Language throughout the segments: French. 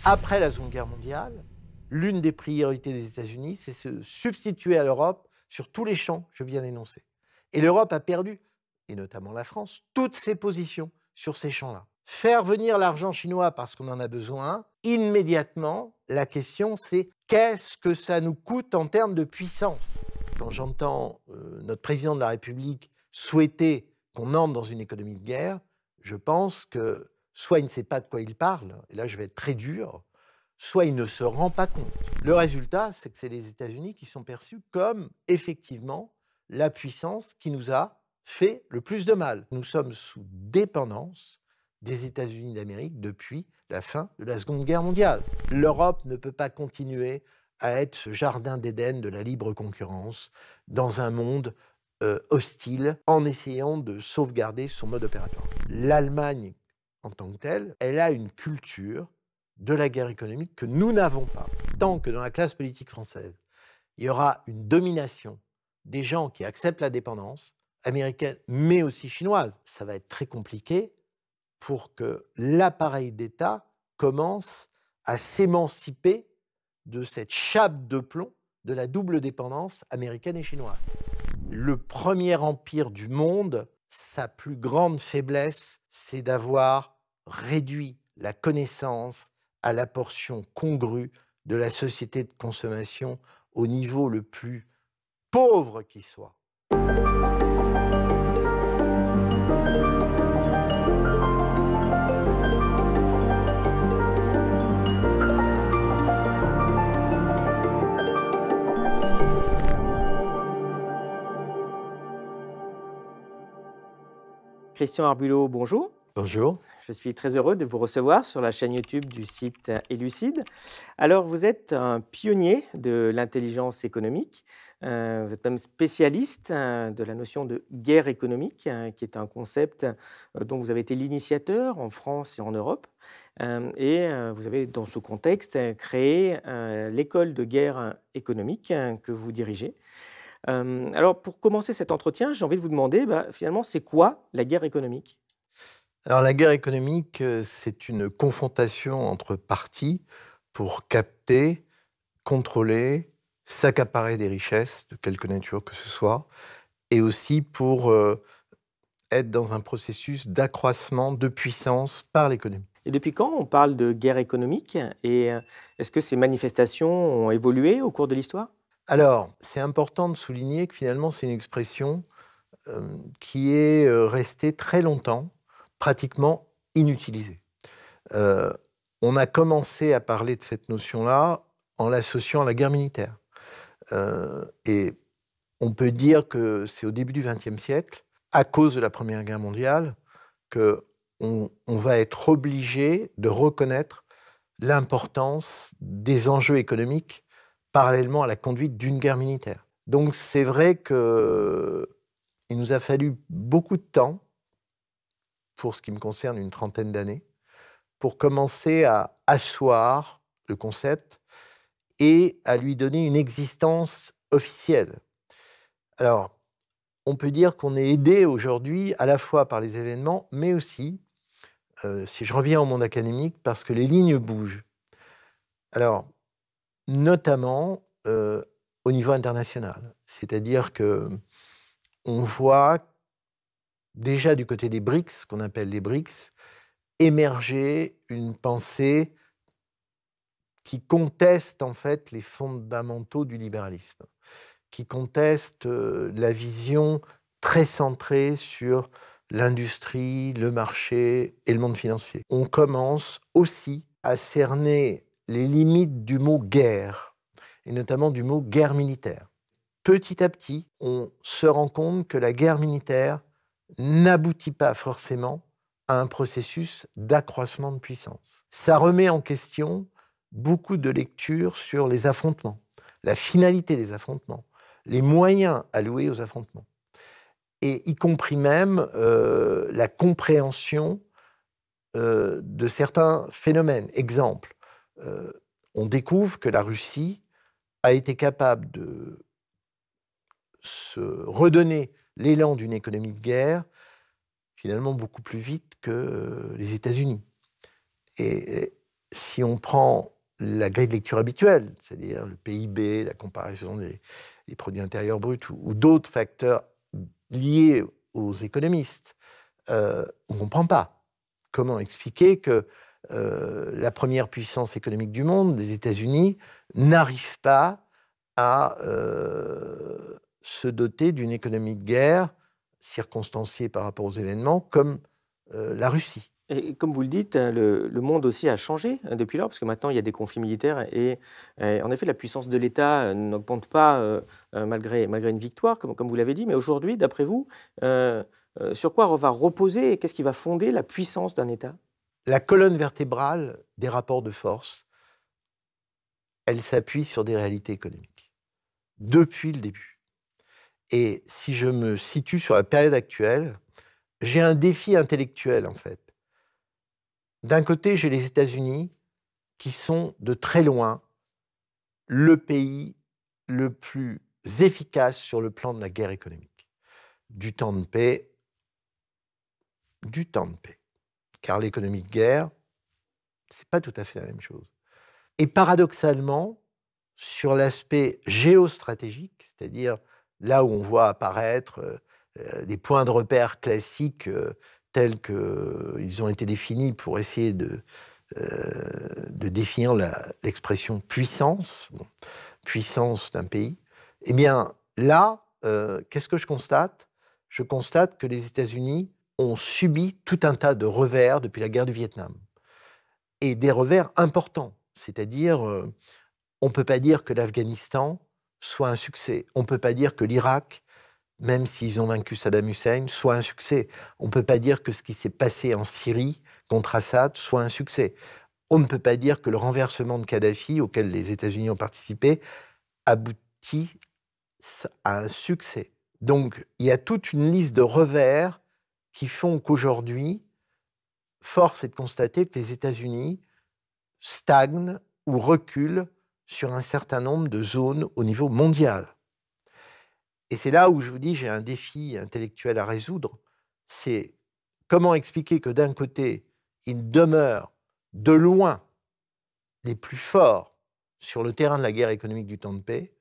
Après la Seconde Guerre mondiale, l'une des priorités des États-Unis, c'est se substituer à l'Europe sur tous les champs que je viens d'énoncer. Et l'Europe a perdu, et notamment la France, toutes ses positions sur ces champs-là. Faire venir l'argent chinois parce qu'on en a besoin, immédiatement, la question c'est qu'est-ce que ça nous coûte en termes de puissance? Quand j'entends notre président de la République souhaiter qu'on entre dans une économie de guerre, je pense que soit il ne sait pas de quoi il parle, et là je vais être très dur, soit il ne se rend pas compte. Le résultat, c'est que c'est les États-Unis qui sont perçus comme, effectivement, la puissance qui nous a fait le plus de mal. Nous sommes sous dépendance des États-Unis d'Amérique depuis la fin de la Seconde Guerre mondiale. L'Europe ne peut pas continuer à être ce jardin d'Éden de la libre concurrence dans un monde hostile en essayant de sauvegarder son mode opératoire. L'Allemagne, en tant que telle, elle a une culture de la guerre économique que nous n'avons pas. Tant que dans la classe politique française, il y aura une domination des gens qui acceptent la dépendance américaine, mais aussi chinoise, ça va être très compliqué pour que l'appareil d'État commence à s'émanciper de cette chape de plomb de la double dépendance américaine et chinoise. Le premier empire du monde, sa plus grande faiblesse, c'est d'avoir réduit la connaissance à la portion congrue de la société de consommation au niveau le plus pauvre qui soit. Christian Arbulot, bonjour. Bonjour. Je suis très heureux de vous recevoir sur la chaîne YouTube du site Elucide. Alors, vous êtes un pionnier de l'intelligence économique. Vous êtes même spécialiste de la notion de guerre économique, qui est un concept dont vous avez été l'initiateur en France et en Europe. Et vous avez, dans ce contexte, créé l'école de guerre économique que vous dirigez. Alors, pour commencer cet entretien, j'ai envie de vous demander, finalement, c'est quoi la guerre économique? Alors la guerre économique, c'est une confrontation entre parties pour capter, contrôler, s'accaparer des richesses, de quelque nature que ce soit, et aussi pour être dans un processus d'accroissement de puissance par l'économie. Et depuis quand on parle de guerre économique? Et est-ce que ces manifestations ont évolué au cours de l'histoire? Alors, c'est important de souligner que finalement, c'est une expression qui est restée très longtemps pratiquement inutilisée. On a commencé à parler de cette notion-là en l'associant à la guerre militaire. Et on peut dire que c'est au début du XXe siècle, à cause de la Première Guerre mondiale, qu'on va être obligé de reconnaître l'importance des enjeux économiques parallèlement à la conduite d'une guerre militaire. Donc c'est vrai qu'il nous a fallu beaucoup de temps, pour ce qui me concerne une trentaine d'années, pour commencer à asseoir le concept et à lui donner une existence officielle. Alors, on peut dire qu'on est aidé aujourd'hui à la fois par les événements, mais aussi, si je reviens au monde académique, parce que les lignes bougent. Alors, notamment au niveau international. C'est-à-dire qu'on voit déjà du côté des BRICS, ce qu'on appelle les BRICS, émerger une pensée qui conteste en fait les fondamentaux du libéralisme, qui conteste la vision très centrée sur l'industrie, le marché et le monde financier. On commence aussi à cerner les limites du mot guerre, et notamment du mot guerre militaire. Petit à petit, on se rend compte que la guerre militaire n'aboutit pas forcément à un processus d'accroissement de puissance. Ça remet en question beaucoup de lectures sur les affrontements, la finalité des affrontements, les moyens alloués aux affrontements, et y compris même la compréhension de certains phénomènes. Exemple, on découvre que la Russie a été capable de se redonner l'élan d'une économie de guerre finalement beaucoup plus vite que les États-Unis. Et si on prend la grille de lecture habituelle, c'est-à-dire le PIB, la comparaison des produits intérieurs bruts ou d'autres facteurs liés aux économistes, on ne comprend pas. Comment expliquer que la première puissance économique du monde, les États-Unis, n'arrive pas à se doter d'une économie de guerre circonstanciée par rapport aux événements comme la Russie. Et comme vous le dites, le monde aussi a changé depuis lors, parce que maintenant il y a des conflits militaires et en effet la puissance de l'État n'augmente pas malgré une victoire, comme vous l'avez dit. Mais aujourd'hui, d'après vous, sur quoi va reposer et qu'est-ce qui va fonder la puissance d'un État? La colonne vertébrale des rapports de force, elle s'appuie sur des réalités économiques, depuis le début. Et si je me situe sur la période actuelle, j'ai un défi intellectuel, en fait. D'un côté, j'ai les États-Unis, qui sont de très loin le pays le plus efficace sur le plan de la guerre économique. Du temps de paix, car l'économie de guerre, c'est pas tout à fait la même chose. Et paradoxalement, sur l'aspect géostratégique, c'est-à-dire là où on voit apparaître les points de repère classiques tels qu'ils ont été définis pour essayer de définir l'expression puissance, puissance d'un pays, eh bien là, qu'est-ce que je constate? Je constate que les États-Unis ont subi tout un tas de revers depuis la guerre du Vietnam. Et des revers importants, c'est-à-dire, on ne peut pas dire que l'Afghanistan soit un succès. On ne peut pas dire que l'Irak, même s'ils ont vaincu Saddam Hussein, soit un succès. On ne peut pas dire que ce qui s'est passé en Syrie contre Assad soit un succès. On ne peut pas dire que le renversement de Kadhafi, auquel les États-Unis ont participé, aboutit à un succès. Donc, il y a toute une liste de revers qui font qu'aujourd'hui, force est de constater que les États-Unis stagnent ou reculent sur un certain nombre de zones au niveau mondial. Et c'est là où je vous dis, j'ai un défi intellectuel à résoudre. C'est comment expliquer que d'un côté, ils demeurent de loin les plus forts sur le terrain de la guerre économique du temps de paix,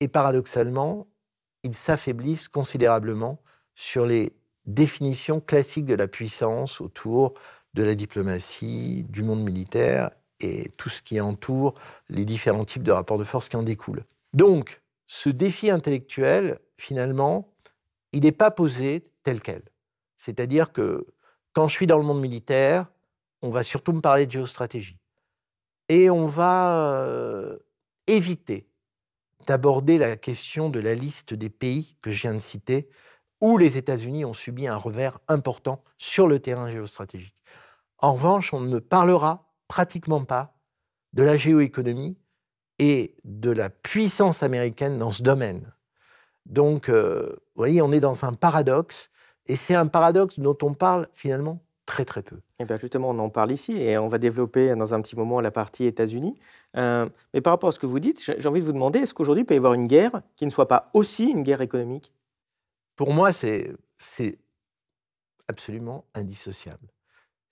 et paradoxalement, ils s'affaiblissent considérablement sur les définitions classiques de la puissance autour de la diplomatie, du monde militaire et tout ce qui entoure les différents types de rapports de force qui en découlent. Donc, ce défi intellectuel, finalement, il n'est pas posé tel quel. C'est-à-dire que quand je suis dans le monde militaire, on va surtout me parler de géostratégie. Et on va éviter d'aborder la question de la liste des pays que je viens de citer, où les États-Unis ont subi un revers important sur le terrain géostratégique. En revanche, on ne parlera pratiquement pas de la géoéconomie et de la puissance américaine dans ce domaine. Donc, vous voyez, on est dans un paradoxe, et c'est un paradoxe dont on parle finalement très très peu. Et bien justement, on en parle ici et on va développer dans un petit moment la partie États-Unis. Mais par rapport à ce que vous dites, j'ai envie de vous demander, est-ce qu'aujourd'hui il peut y avoir une guerre qui ne soit pas aussi une guerre économique? Pour moi, c'est absolument indissociable.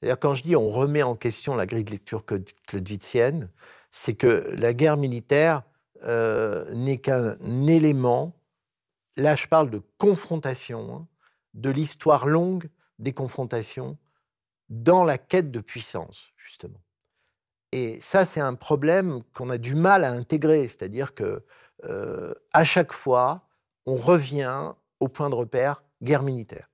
C'est-à-dire, quand je dis on remet en question la grille de lecture clausewitzienne, c'est que la guerre militaire n'est qu'un élément, là je parle de confrontation, hein, de l'histoire longue des confrontations dans la quête de puissance, justement. Et ça, c'est un problème qu'on a du mal à intégrer, c'est-à-dire que à chaque fois, on revient au point de repère guerre militaire.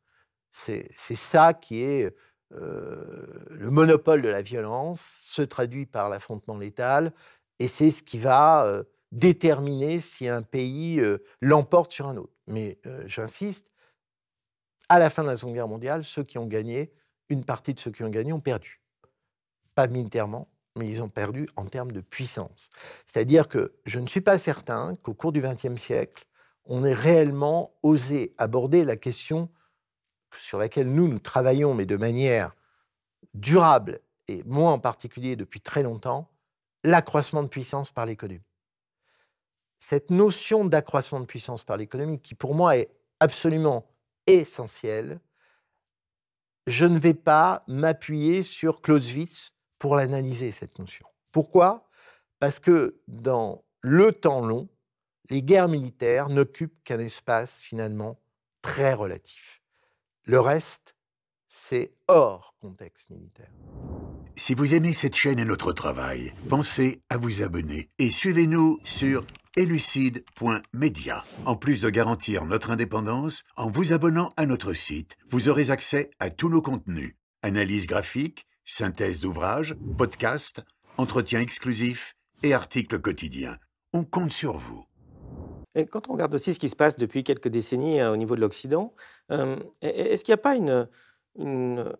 C'est ça qui est le monopole de la violence, se traduit par l'affrontement létal, et c'est ce qui va déterminer si un pays l'emporte sur un autre. Mais j'insiste, à la fin de la Seconde Guerre mondiale, ceux qui ont gagné, une partie de ceux qui ont gagné ont perdu. Pas militairement, mais ils ont perdu en termes de puissance. C'est-à-dire que je ne suis pas certain qu'au cours du XXe siècle, on ait réellement osé aborder la question sur laquelle nous travaillons, mais de manière durable, et moi en particulier depuis très longtemps, l'accroissement de puissance par l'économie. Cette notion d'accroissement de puissance par l'économie, qui pour moi est absolument essentielle, je ne vais pas m'appuyer sur Clausewitz pour l'analyser, cette notion. Pourquoi? Parce que dans le temps long, les guerres militaires n'occupent qu'un espace finalement très relatif. Le reste, c'est hors contexte militaire. Si vous aimez cette chaîne et notre travail, pensez à vous abonner et suivez-nous sur elucide.media. En plus de garantir notre indépendance, en vous abonnant à notre site, vous aurez accès à tous nos contenus, analyses graphiques, synthèse d'ouvrages, podcasts, entretiens exclusifs et articles quotidiens. On compte sur vous. Et quand on regarde aussi ce qui se passe depuis quelques décennies au niveau de l'Occident, est-ce qu'il n'y a pas une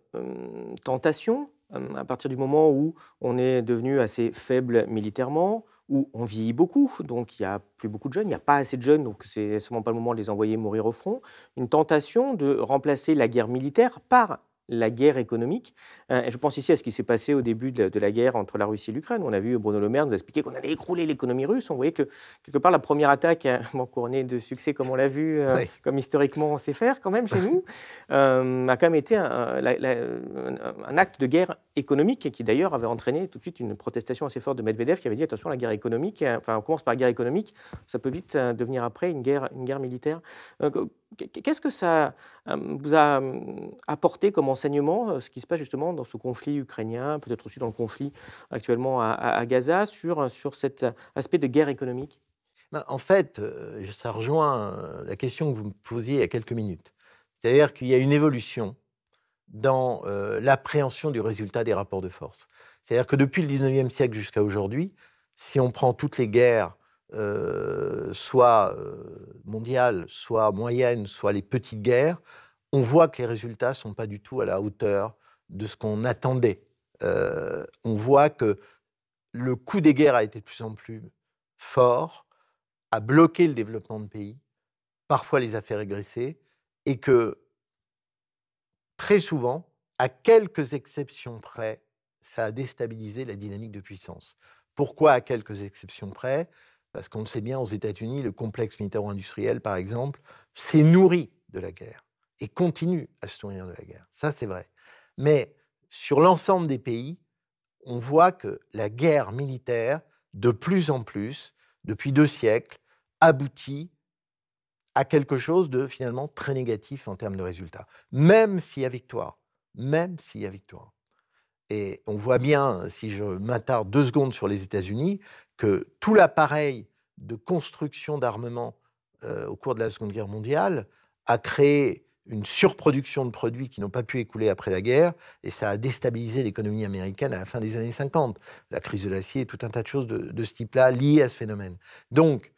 tentation à partir du moment où on est devenu assez faible militairement, où on vieillit beaucoup, donc il n'y a plus beaucoup de jeunes, il n'y a pas assez de jeunes, donc c'est sûrement pas le moment de les envoyer mourir au front, une tentation de remplacer la guerre militaire par la guerre économique. Et je pense ici à ce qui s'est passé au début de la guerre entre la Russie et l'Ukraine. On a vu Bruno Le Maire nous expliquer qu'on allait écrouler l'économie russe. On voyait que, quelque part, la première attaque, couronnée de succès, comme on l'a vu, Oui. comme historiquement on sait faire quand même chez nous, a quand même été un acte de guerre économique et qui d'ailleurs avait entraîné tout de suite une protestation assez forte de Medvedev qui avait dit attention, la guerre économique, enfin on commence par la guerre économique, ça peut vite devenir après une guerre militaire. Qu'est-ce que ça vous a apporté comme enseignement, ce qui se passe justement dans ce conflit ukrainien, peut-être aussi dans le conflit actuellement à Gaza, sur cet aspect de guerre économique? En fait, ça rejoint la question que vous me posiez il y a quelques minutes. C'est-à-dire qu'il y a une évolution dans l'appréhension du résultat des rapports de force. C'est-à-dire que depuis le 19e siècle jusqu'à aujourd'hui, si on prend toutes les guerres, soit mondiales, soit moyennes, soit les petites guerres, on voit que les résultats ne sont pas du tout à la hauteur de ce qu'on attendait. On voit que le coût des guerres a été de plus en plus fort, a bloqué le développement de pays, parfois les a fait régresser, et que très souvent, à quelques exceptions près, ça a déstabilisé la dynamique de puissance. Pourquoi à quelques exceptions près? Parce qu'on le sait bien, aux États-Unis, le complexe militaro-industriel, par exemple, s'est nourri de la guerre et continue à se nourrir de la guerre. Ça, c'est vrai. Mais sur l'ensemble des pays, on voit que la guerre militaire, de plus en plus, depuis 2 siècles, aboutit à quelque chose de finalement très négatif en termes de résultats. Même s'il y a victoire. Même s'il y a victoire. Et on voit bien, si je m'attarde 2 secondes sur les États-Unis, que tout l'appareil de construction d'armement au cours de la Seconde Guerre mondiale a créé une surproduction de produits qui n'ont pas pu écouler après la guerre, et ça a déstabilisé l'économie américaine à la fin des années 50. La crise de l'acier et tout un tas de choses de ce type-là liées à ce phénomène. Donc,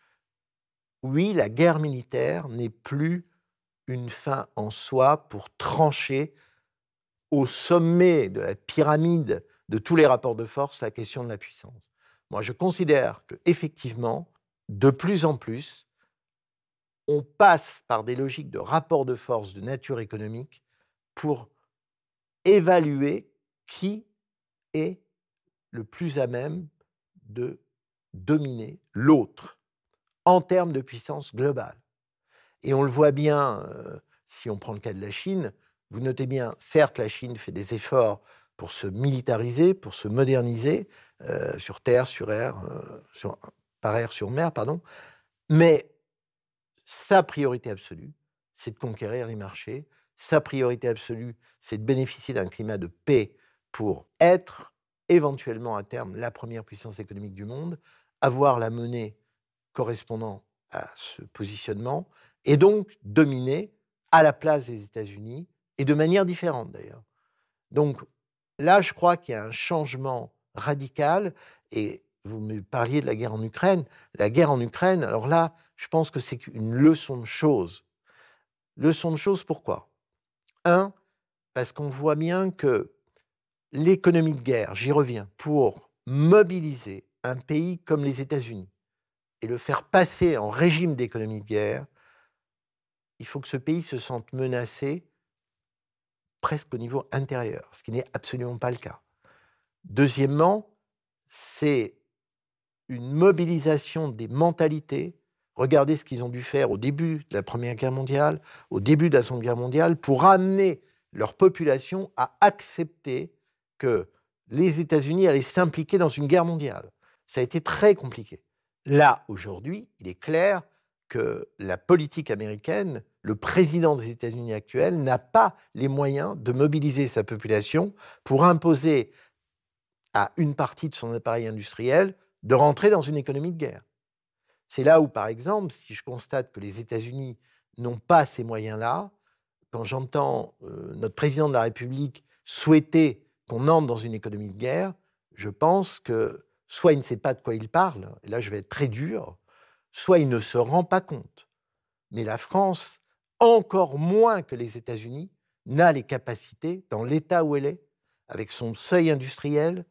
oui, la guerre militaire n'est plus une fin en soi pour trancher au sommet de la pyramide de tous les rapports de force la question de la puissance. Moi, je considère qu'effectivement, de plus en plus, on passe par des logiques de rapports de force de nature économique pour évaluer qui est le plus à même de dominer l'autre en termes de puissance globale. Et on le voit bien, si on prend le cas de la Chine, vous notez bien, certes, la Chine fait des efforts pour se militariser, pour se moderniser, sur terre, sur air, par air, sur mer, pardon, mais sa priorité absolue, c'est de conquérir les marchés. Sa priorité absolue, c'est de bénéficier d'un climat de paix pour être éventuellement à terme la première puissance économique du monde, avoir la monnaie correspondant à ce positionnement, et donc dominer à la place des États-Unis, et de manière différente d'ailleurs. Donc là, je crois qu'il y a un changement radical, et vous me parliez de la guerre en Ukraine. La guerre en Ukraine, alors là, je pense que c'est une leçon de choses. Leçon de choses, pourquoi? Un, parce qu'on voit bien que l'économie de guerre, j'y reviens, pour mobiliser un pays comme les États-Unis et le faire passer en régime d'économie de guerre, il faut que ce pays se sente menacé presque au niveau intérieur, ce qui n'est absolument pas le cas. Deuxièmement, c'est une mobilisation des mentalités. Regardez ce qu'ils ont dû faire au début de la Première Guerre mondiale, au début de la Seconde Guerre mondiale, pour amener leur population à accepter que les États-Unis allaient s'impliquer dans une guerre mondiale. Ça a été très compliqué. Là, aujourd'hui, il est clair que la politique américaine, le président des États-Unis actuel, n'a pas les moyens de mobiliser sa population pour imposer à une partie de son appareil industriel de rentrer dans une économie de guerre. C'est là où, par exemple, si je constate que les États-Unis n'ont pas ces moyens-là, quand j'entends notre président de la République souhaiter qu'on entre dans une économie de guerre, je pense que soit il ne sait pas de quoi il parle, et là je vais être très dur, soit il ne se rend pas compte. Mais la France, encore moins que les États-Unis, n'a les capacités, dans l'état où elle est, avec son seuil industriel,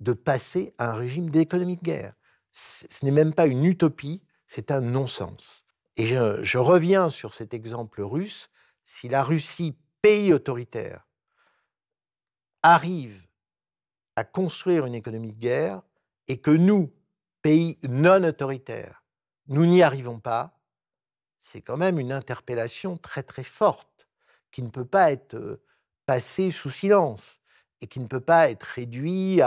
de passer à un régime d'économie de guerre. Ce n'est même pas une utopie, c'est un non-sens. Et je reviens sur cet exemple russe. Si la Russie, pays autoritaire, arrive à construire une économie de guerre et que nous, pays non autoritaires, nous n'y arrivons pas, c'est quand même une interpellation très très forte qui ne peut pas être passée sous silence et qui ne peut pas être réduit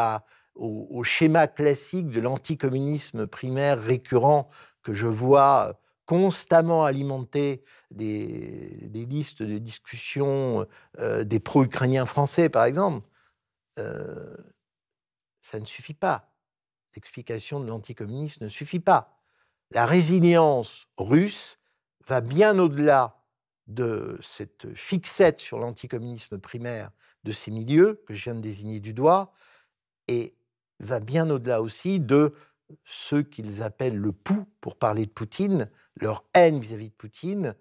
au schéma classique de l'anticommunisme primaire récurrent que je vois constamment alimenter des listes de discussion des pro-ukrainiens français, par exemple. Ça ne suffit pas. L'explication de l'anticommunisme ne suffit pas. La résilience russe va bien au-delà de cette fixette sur l'anticommunisme primaire de ces milieux que je viens de désigner du doigt et va bien au-delà aussi de ceux qu'ils appellent le pouls, pour parler de Poutine, leur haine vis-à-vis de Poutine.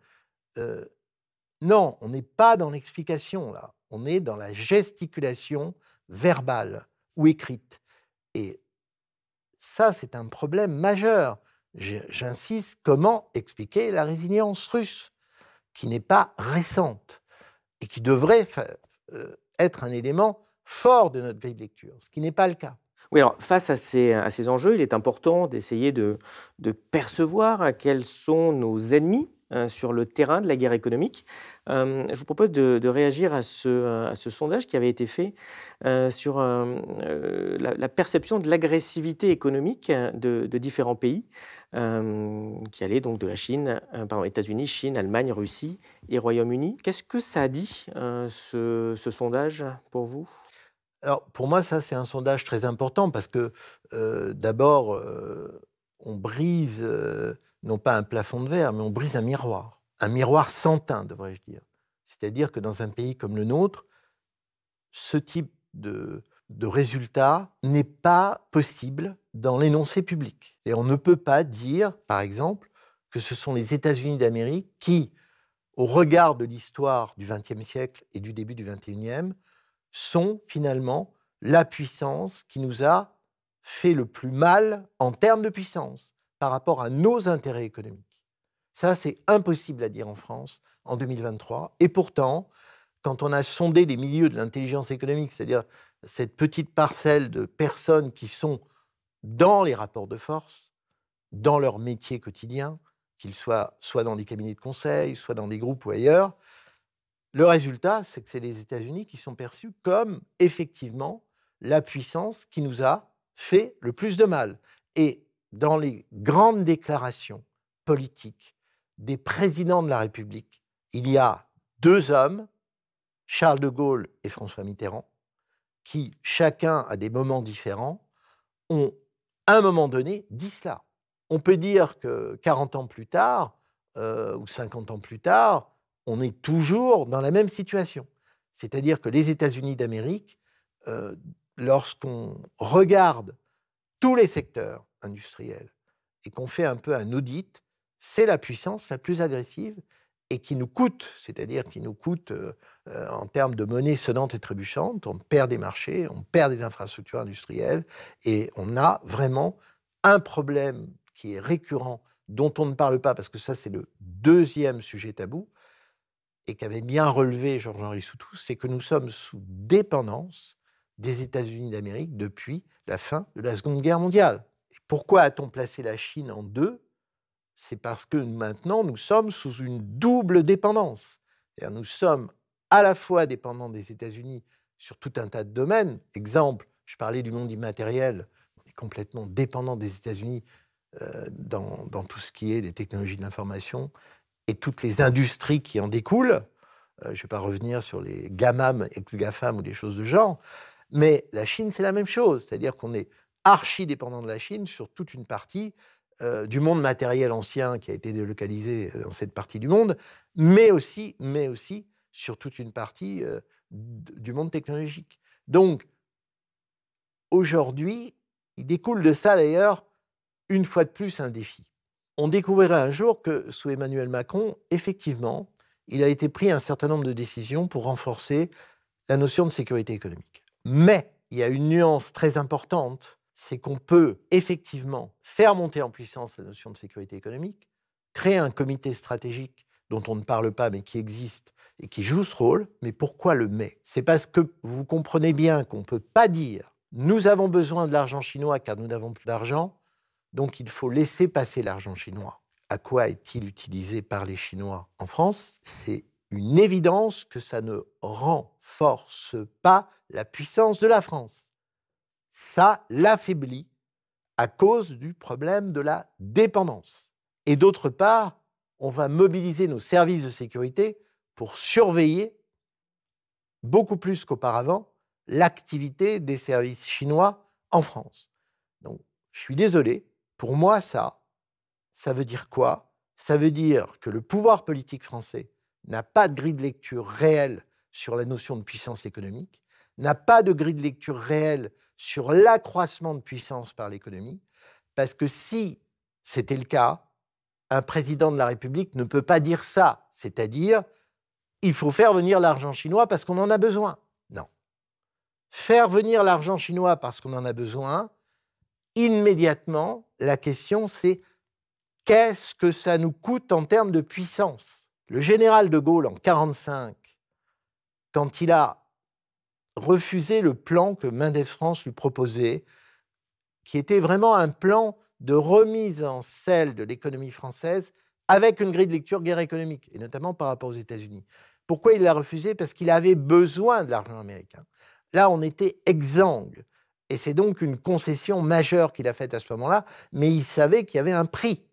Non, on n'est pas dans l'explication, là. On est dans la gesticulation verbale ou écrite. Et ça, c'est un problème majeur. J'insiste, comment expliquer la résilience russe, qui n'est pas récente et qui devrait être un élément fort de notre grille de lecture, ce qui n'est pas le cas. Oui, alors face à ces enjeux, il est important d'essayer de percevoir quels sont nos ennemis sur le terrain de la guerre économique. Je vous propose de réagir à ce sondage qui avait été fait sur la perception de l'agressivité économique de différents pays, qui allaient donc de la Chine, États-Unis, Chine, Allemagne, Russie et Royaume-Uni. Qu'est-ce que ça a dit, ce sondage, pour vous ? Alors, pour moi, ça, c'est un sondage très important parce que, d'abord, on brise, non pas un plafond de verre, mais on brise un miroir sans teint, devrais-je dire. C'est-à-dire que dans un pays comme le nôtre, ce type de résultat n'est pas possible dans l'énoncé public. Et on ne peut pas dire, par exemple, que ce sont les États-Unis d'Amérique qui, au regard de l'histoire du XXe siècle et du début du XXIe, sont finalement la puissance qui nous a fait le plus mal en termes de puissance par rapport à nos intérêts économiques. Ça, c'est impossible à dire en France en 2023. Et pourtant, quand on a sondé les milieux de l'intelligence économique, c'est-à-dire cette petite parcelle de personnes qui sont dans les rapports de force, dans leur métier quotidien, qu'ils soient soit dans des cabinets de conseil, soit dans des groupes ou ailleurs, le résultat, c'est que c'est les États-Unis qui sont perçus comme, effectivement, la puissance qui nous a fait le plus de mal. Et dans les grandes déclarations politiques des présidents de la République, il y a deux hommes, Charles de Gaulle et François Mitterrand, qui, chacun à des moments différents, ont, à un moment donné, dit cela. On peut dire que 40 ans plus tard, ou 50 ans plus tard, on est toujours dans la même situation. C'est-à-dire que les États-Unis d'Amérique, lorsqu'on regarde tous les secteurs industriels et qu'on fait un peu un audit, c'est la puissance la plus agressive et qui nous coûte, c'est-à-dire qui nous coûte en termes de monnaie sonnante et trébuchante. On perd des marchés, on perd des infrastructures industrielles et on a vraiment un problème qui est récurrent, dont on ne parle pas parce que ça, c'est le deuxième sujet tabou, et qu'avait bien relevé Georges-Henri Soutou, c'est que nous sommes sous dépendance des États-Unis d'Amérique depuis la fin de la Seconde Guerre mondiale. Et pourquoi a-t-on placé la Chine en deux ? C'est parce que maintenant, nous sommes sous une double dépendance. C'est-à-dire nous sommes à la fois dépendants des États-Unis sur tout un tas de domaines. Exemple, je parlais du monde immatériel, on est complètement dépendant des États-Unis dans tout ce qui est les technologies de l'information et toutes les industries qui en découlent. Je ne vais pas revenir sur les GAMAM, ex-GAFAM ou des choses de genre, mais la Chine, c'est la même chose. C'est-à-dire qu'on est archi-dépendant de la Chine sur toute une partie du monde matériel ancien qui a été délocalisé dans cette partie du monde, mais aussi sur toute une partie du monde technologique. Donc, aujourd'hui, il découle de ça d'ailleurs, une fois de plus, un défi. On découvrirait un jour que sous Emmanuel Macron, effectivement, il a été pris un certain nombre de décisions pour renforcer la notion de sécurité économique. Mais il y a une nuance très importante, c'est qu'on peut effectivement faire monter en puissance la notion de sécurité économique, créer un comité stratégique dont on ne parle pas mais qui existe et qui joue ce rôle. Mais pourquoi le mais? C'est parce que vous comprenez bien qu'on ne peut pas dire « nous avons besoin de l'argent chinois car nous n'avons plus d'argent, donc il faut laisser passer l'argent chinois ». À quoi est-il utilisé par les Chinois en France? C'est une évidence que ça ne renforce pas la puissance de la France. Ça l'affaiblit à cause du problème de la dépendance. Et d'autre part, on va mobiliser nos services de sécurité pour surveiller, beaucoup plus qu'auparavant, l'activité des services chinois en France. Donc, je suis désolé, pour moi, ça veut dire quoi? Ça veut dire que le pouvoir politique français n'a pas de grille de lecture réelle sur la notion de puissance économique, n'a pas de grille de lecture réelle sur l'accroissement de puissance par l'économie, parce que si c'était le cas, un président de la République ne peut pas dire ça, c'est-à-dire il faut faire venir l'argent chinois parce qu'on en a besoin. Non. Faire venir l'argent chinois parce qu'on en a besoin, immédiatement, la question c'est qu'est-ce que ça nous coûte en termes de puissance? Le général de Gaulle, en 1945, quand il a refusé le plan que Mendès France lui proposait, qui était vraiment un plan de remise en selle de l'économie française avec une grille de lecture guerre économique, et notamment par rapport aux États-Unis. Pourquoi il l'a refusé? Parce qu'il avait besoin de l'argent américain. Là, on était exsangue. Et c'est donc une concession majeure qu'il a faite à ce moment-là, mais il savait qu'il y avait un prix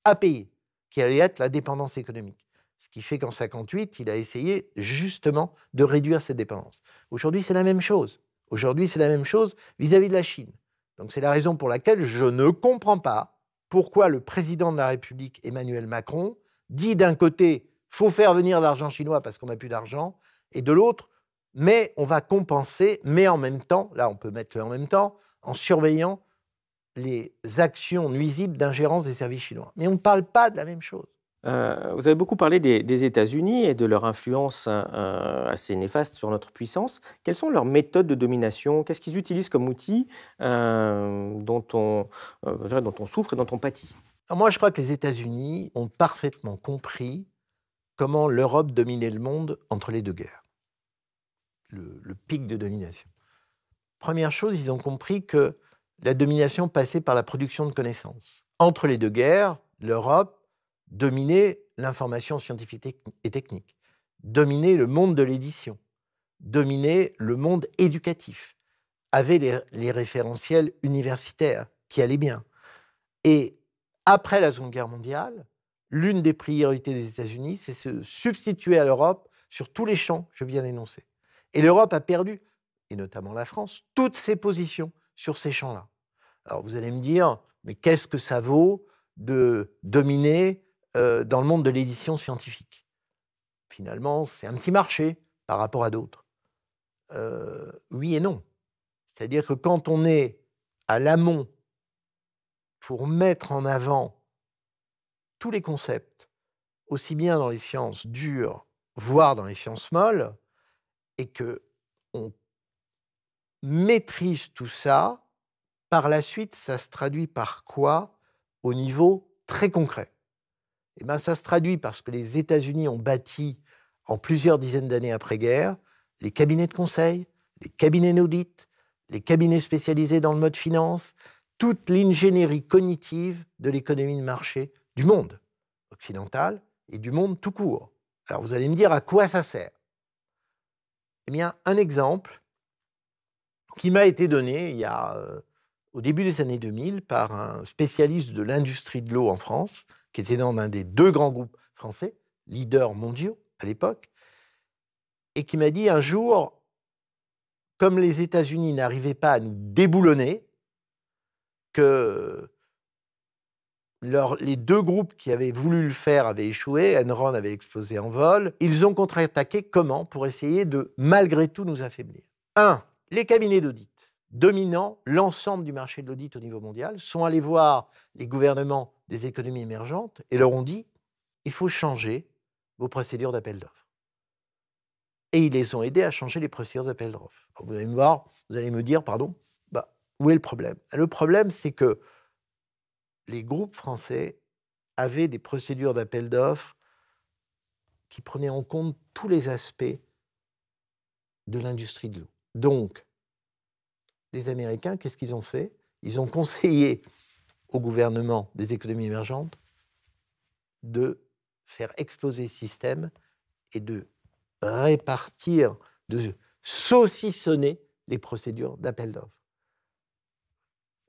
à payer, qui allait être la dépendance économique. Ce qui fait qu'en 1958, il a essayé justement de réduire cette dépendance. Aujourd'hui, c'est la même chose. Aujourd'hui, c'est la même chose vis-à-vis de la Chine. Donc c'est la raison pour laquelle je ne comprends pas pourquoi le président de la République, Emmanuel Macron, dit d'un côté, il faut faire venir l'argent chinois parce qu'on n'a plus d'argent, et de l'autre, mais on va compenser, mais en même temps, là on peut mettre le en même temps, en surveillant les actions nuisibles d'ingérence des services chinois. Mais on ne parle pas de la même chose. Vous avez beaucoup parlé des États-Unis et de leur influence assez néfaste sur notre puissance. Quelles sont leurs méthodes de domination? Qu'est-ce qu'ils utilisent comme outil dont on souffre et dont on pâtit? Alors moi, je crois que les États-Unis ont parfaitement compris comment l'Europe dominait le monde entre les deux guerres. Le pic de domination. Première chose, ils ont compris que la domination passait par la production de connaissances. Entre les deux guerres, l'Europe dominait l'information scientifique et technique, dominait le monde de l'édition, dominait le monde éducatif, avait les référentiels universitaires qui allaient bien. Et après la Seconde Guerre mondiale, l'une des priorités des États-Unis, c'est se substituer à l'Europe sur tous les champs que je viens d'énoncer. Et l'Europe a perdu, et notamment la France, toutes ses positions sur ces champs-là. Alors vous allez me dire, mais qu'est-ce que ça vaut de dominer dans le monde de l'édition scientifique? Finalement, c'est un petit marché par rapport à d'autres. Oui et non. C'est-à-dire que quand on est à l'amont pour mettre en avant tous les concepts, aussi bien dans les sciences dures, voire dans les sciences molles, et qu'on maîtrise tout ça, par la suite, ça se traduit par quoi au niveau très concret? Eh bien, ça se traduit parce que les États-Unis ont bâti, en plusieurs dizaines d'années après-guerre, les cabinets de conseil, les cabinets d'audit, les cabinets spécialisés dans le mode finance, toute l'ingénierie cognitive de l'économie de marché du monde occidental et du monde tout court. Alors vous allez me dire à quoi ça sert? Eh bien, un exemple qui m'a été donné au début des années 2000 par un spécialiste de l'industrie de l'eau en France, qui était dans un des 2 grands groupes français, leaders mondiaux à l'époque, et qui m'a dit un jour, comme les États-Unis n'arrivaient pas à nous déboulonner, que les 2 groupes qui avaient voulu le faire avaient échoué, Enron avait explosé en vol, ils ont contre-attaqué comment? Pour essayer de, malgré tout, nous affaiblir. 1. Les cabinets d'audit dominant l'ensemble du marché de l'audit au niveau mondial sont allés voir les gouvernements des économies émergentes et leur ont dit « il faut changer vos procédures d'appel d'offres ». Et ils les ont aidés à changer les procédures d'appel d'offres. Vous allez me dire, pardon, où est le problème? Le problème, c'est que les groupes français avaient des procédures d'appel d'offres qui prenaient en compte tous les aspects de l'industrie de l'eau. Donc, les Américains, qu'est-ce qu'ils ont fait? Ils ont conseillé au gouvernement des économies émergentes de faire exploser ce système et de répartir, de saucissonner les procédures d'appel d'offres.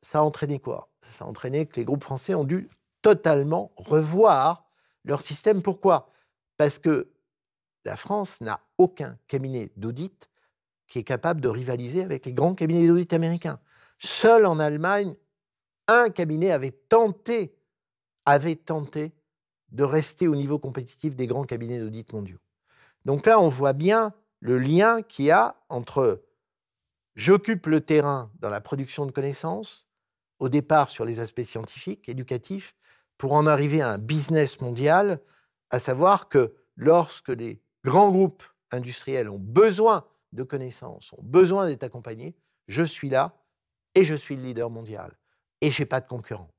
Ça a entraîné quoi? Ça a entraîné que les groupes français ont dû totalement revoir leur système. Pourquoi? Parce que la France n'a aucun cabinet d'audit qui est capable de rivaliser avec les grands cabinets d'audit américains. Seul en Allemagne, un cabinet avait tenté de rester au niveau compétitif des grands cabinets d'audit mondiaux. Donc là, on voit bien le lien qu'il y a entre j'occupe le terrain dans la production de connaissances, au départ sur les aspects scientifiques, éducatifs, pour en arriver à un business mondial, à savoir que lorsque les grands groupes industriels ont besoin de connaissances, ont besoin d'être accompagnés, je suis là et je suis le leader mondial. Et je n'ai pas de concurrent.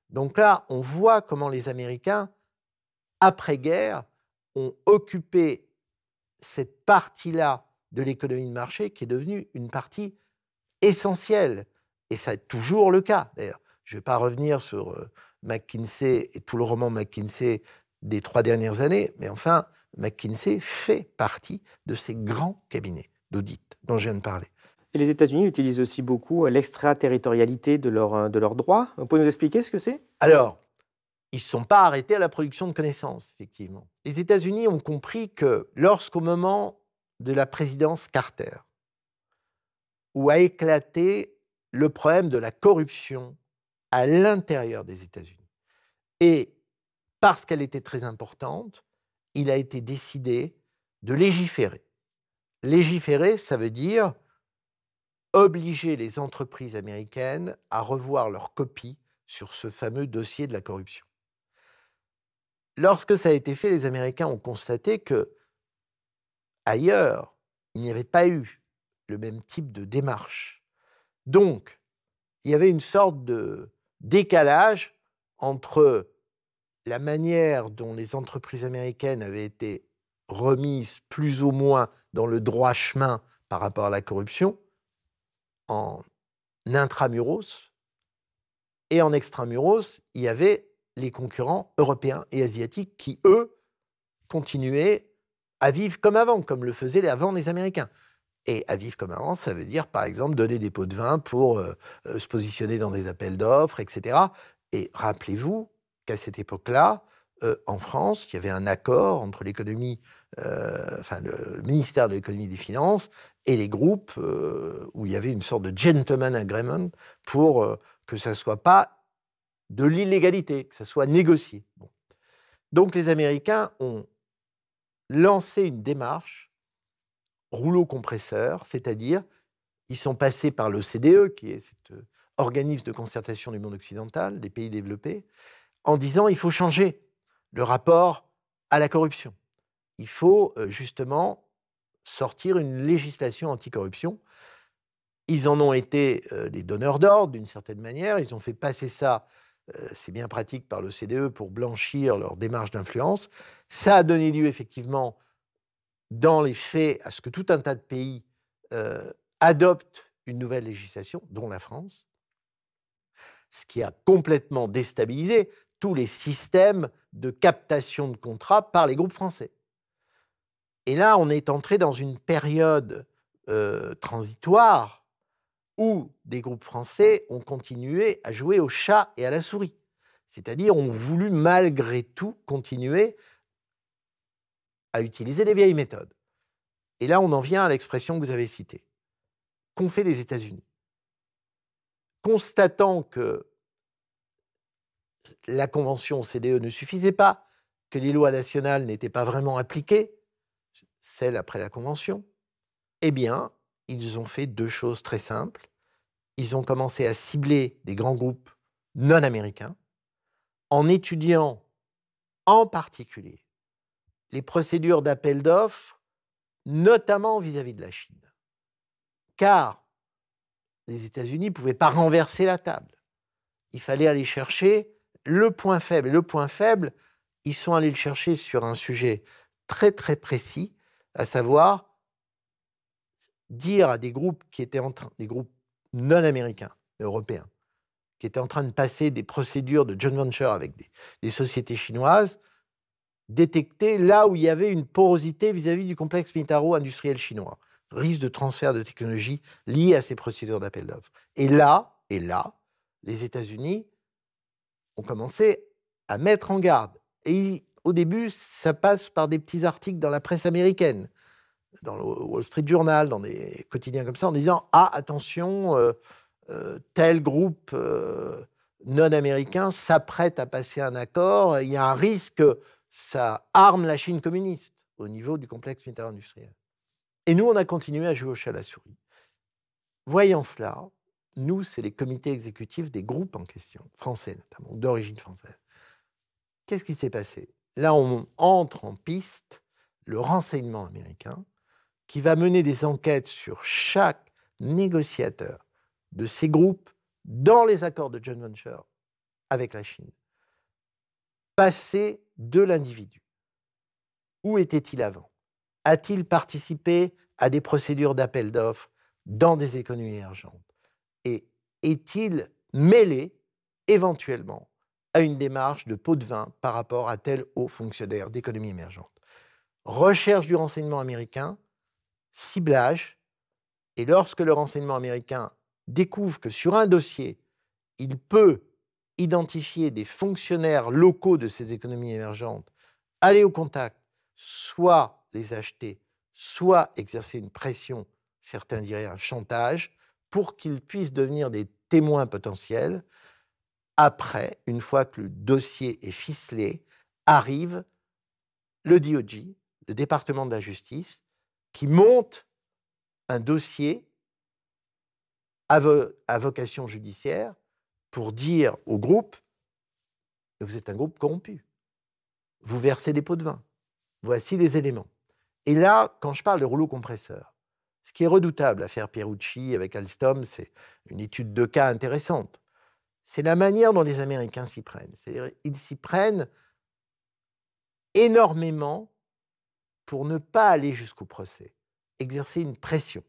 Donc là, on voit comment les Américains, après-guerre, ont occupé cette partie-là de l'économie de marché qui est devenue une partie essentielle. Et ça est toujours le cas, d'ailleurs. Je ne vais pas revenir sur McKinsey et tout le roman McKinsey des 3 dernières années, mais enfin, McKinsey fait partie de ces grands cabinets d'audit dont je viens de parler. Et les États-Unis utilisent aussi beaucoup l'extraterritorialité de leurs droits. Vous pouvez nous expliquer ce que c'est? Alors, ils ne sont pas arrêtés à la production de connaissances, effectivement. Les États-Unis ont compris que lorsqu'au moment de la présidence Carter, où a éclaté le problème de la corruption à l'intérieur des États-Unis, et parce qu'elle était très importante, il a été décidé de légiférer. Légiférer, ça veut dire obliger les entreprises américaines à revoir leur copie sur ce fameux dossier de la corruption. Lorsque ça a été fait, les Américains ont constaté que ailleurs, il n'y avait pas eu le même type de démarche. Donc, il y avait une sorte de décalage entre la manière dont les entreprises américaines avaient été remises plus ou moins dans le droit chemin par rapport à la corruption, en intramuros, et en extramuros, il y avait les concurrents européens et asiatiques qui, eux, continuaient à vivre comme avant, comme le faisaient avant les Américains. Et à vivre comme avant, ça veut dire, par exemple, donner des pots de vin pour se positionner dans des appels d'offres, etc. Et rappelez-vous qu'à cette époque-là, en France, il y avait un accord entre l'économie, le ministère de l'économie et des finances et les groupes où il y avait une sorte de gentleman agreement pour que ça ne soit pas de l'illégalité, que ça soit négocié. Bon. Donc les Américains ont lancé une démarche rouleau compresseur, c'est-à-dire ils sont passés par l'OCDE, qui est cet organisme de concertation du monde occidental, des pays développés, en disant il faut changer le rapport à la corruption. Il faut justement sortir une législation anticorruption. Ils en ont été les donneurs d'ordre d'une certaine manière, ils ont fait passer ça, c'est bien pratique par l'OCDE pour blanchir leur démarche d'influence. Ça a donné lieu effectivement dans les faits à ce que tout un tas de pays adoptent une nouvelle législation, dont la France, ce qui a complètement déstabilisé tous les systèmes de captation de contrats par les groupes français. Et là, on est entré dans une période transitoire où des groupes français ont continué à jouer au chat et à la souris. C'est-à-dire ont voulu malgré tout continuer à utiliser les vieilles méthodes. Et là, on en vient à l'expression que vous avez citée. Qu'ont fait les États-Unis? Constatant que la convention OCDE ne suffisait pas, que les lois nationales n'étaient pas vraiment appliquées, celles après la convention, eh bien, ils ont fait deux choses très simples. Ils ont commencé à cibler des grands groupes non américains en étudiant en particulier les procédures d'appel d'offres, notamment vis-à-vis de la Chine. Car les États-Unis ne pouvaient pas renverser la table. Il fallait aller chercher le point faible. Et le point faible, ils sont allés le chercher sur un sujet très très précis, à savoir dire à des groupes qui étaient des groupes non américains, européens, qui étaient en train de passer des procédures de joint venture avec des sociétés chinoises, détecter là où il y avait une porosité vis-à-vis du complexe militaro-industriel chinois, risque de transfert de technologie lié à ces procédures d'appel d'offres. Et là, les États-Unis ont commencé à mettre en garde. Et au début, ça passe par des petits articles dans la presse américaine, dans le Wall Street Journal, dans des quotidiens comme ça, en disant « Ah, attention, tel groupe non américain s'apprête à passer un accord, il y a un risque que ça arme la Chine communiste au niveau du complexe militaro-industriel. » Et nous, on a continué à jouer au chat à la souris. Voyant cela, nous, c'est les comités exécutifs des groupes en question, français notamment, d'origine française. Qu'est-ce qui s'est passé? Là, on entre en piste le renseignement américain qui va mener des enquêtes sur chaque négociateur de ces groupes dans les accords de joint venture avec la Chine. Passer de l'individu. Où était-il avant? A-t-il participé à des procédures d'appel d'offres dans des économies émergentes? Et est-il mêlé éventuellement à une démarche de pot de vin par rapport à tel haut fonctionnaire d'économie émergente? Recherche du renseignement américain, ciblage, et lorsque le renseignement américain découvre que sur un dossier, il peut identifier des fonctionnaires locaux de ces économies émergentes, aller au contact, soit les acheter, soit exercer une pression, certains diraient un chantage, pour qu'ils puissent devenir des témoins potentiels. Après, une fois que le dossier est ficelé, arrive le DOJ, le département de la justice, qui monte un dossier à vocation judiciaire pour dire au groupe, vous êtes un groupe corrompu, vous versez des pots de vin, voici les éléments. Et là, quand je parle de rouleau compresseur, ce qui est redoutable, l'affaire Pierucci avec Alstom, c'est une étude de cas intéressante. C'est la manière dont les Américains s'y prennent. C'est-à-dire, ils s'y prennent énormément pour ne pas aller jusqu'au procès, exercer une pression.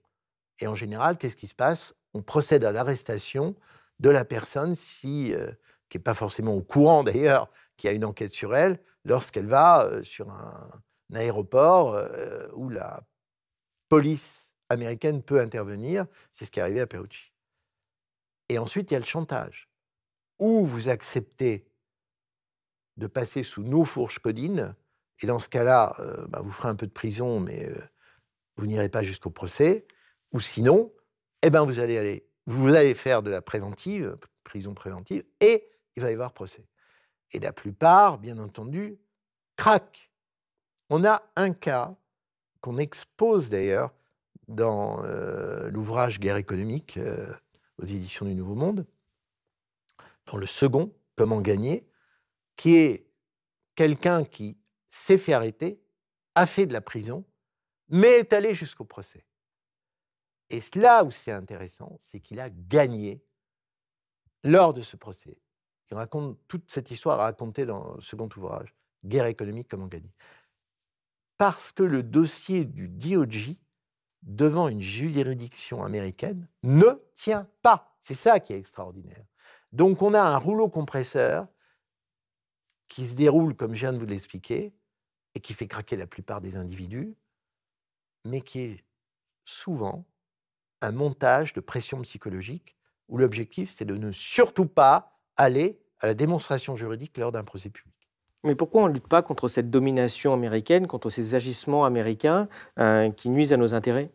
Et en général, qu'est-ce qui se passe? On procède à l'arrestation de la personne, qui n'est pas forcément au courant d'ailleurs, qu'il y a une enquête sur elle, lorsqu'elle va sur un aéroport où la police américaine peut intervenir. C'est ce qui est arrivé à Pierucci. Et ensuite, il y a le chantage. Ou vous acceptez de passer sous nos fourches codines, et dans ce cas-là, vous ferez un peu de prison, mais vous n'irez pas jusqu'au procès, ou sinon, vous allez faire de la préventive, prison préventive, et il va y avoir procès. Et la plupart, bien entendu, craquent. On a un cas qu'on expose d'ailleurs dans l'ouvrage Guerre économique aux éditions du Nouveau Monde, dans le second, Comment gagner, qui est quelqu'un qui s'est fait arrêter, a fait de la prison, mais est allé jusqu'au procès. Et là où c'est intéressant, c'est qu'il a gagné lors de ce procès. Il raconte toute cette histoire à raconter dans le second ouvrage, Guerre économique, comment gagner. Parce que le dossier du DOJ, devant une juridiction américaine, ne tient pas. C'est ça qui est extraordinaire. Donc on a un rouleau compresseur qui se déroule, comme je viens de vous l'expliquer, et qui fait craquer la plupart des individus, mais qui est souvent un montage de pression psychologique où l'objectif, c'est de ne surtout pas aller à la démonstration juridique lors d'un procès public. Mais pourquoi on ne lutte pas contre cette domination américaine, contre ces agissements américains qui nuisent à nos intérêts?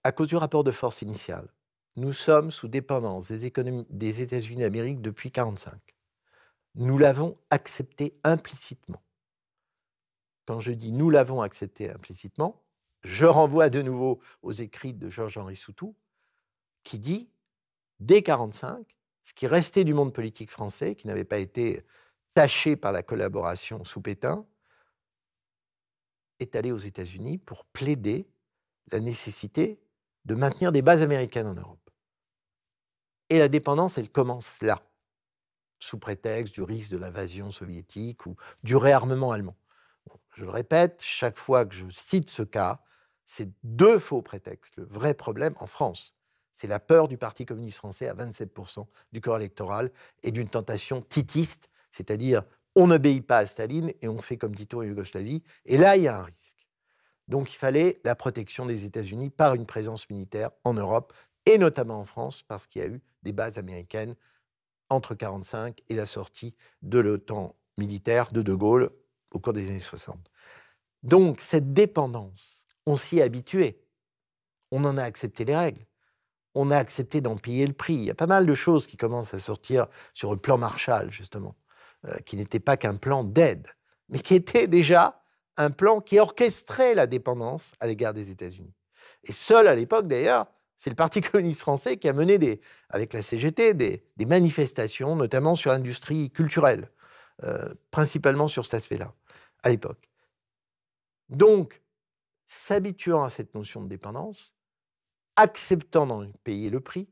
À cause du rapport de force initial, nous sommes sous dépendance des États-Unis d'Amérique depuis 1945. Nous l'avons accepté implicitement. Quand je dis « nous l'avons accepté implicitement », je renvoie de nouveau aux écrits de Georges-Henri Soutou, qui dit, dès 1945, ce qui restait du monde politique français, qui n'avait pas été taché par la collaboration sous Pétain, est allé aux États-Unis pour plaider la nécessité de maintenir des bases américaines en Europe. Et la dépendance, elle commence là, sous prétexte du risque de l'invasion soviétique ou du réarmement allemand. Bon, je le répète, chaque fois que je cite ce cas, c'est deux faux prétextes. Le vrai problème en France, c'est la peur du Parti communiste français à 27% du corps électoral et d'une tentation titiste, c'est-à-dire on n'obéit pas à Staline et on fait comme Tito en Yougoslavie. Et là, il y a un risque. Donc il fallait la protection des États-Unis par une présence militaire en Europe et notamment en France parce qu'il y a eu des bases américaines entre 1945 et la sortie de l'OTAN militaire de De Gaulle au cours des années 60. Donc cette dépendance, on s'y est habitué. On en a accepté les règles. On a accepté d'en payer le prix. Il y a pas mal de choses qui commencent à sortir sur le plan Marshall, justement, qui n'était pas qu'un plan d'aide, mais qui était déjà un plan qui orchestrait la dépendance à l'égard des États-Unis. Et seul à l'époque, d'ailleurs, c'est le Parti communiste français qui a mené, avec la CGT, des manifestations, notamment sur l'industrie culturelle, principalement sur cet aspect-là, à l'époque. Donc, s'habituant à cette notion de dépendance, acceptant d'en payer le prix,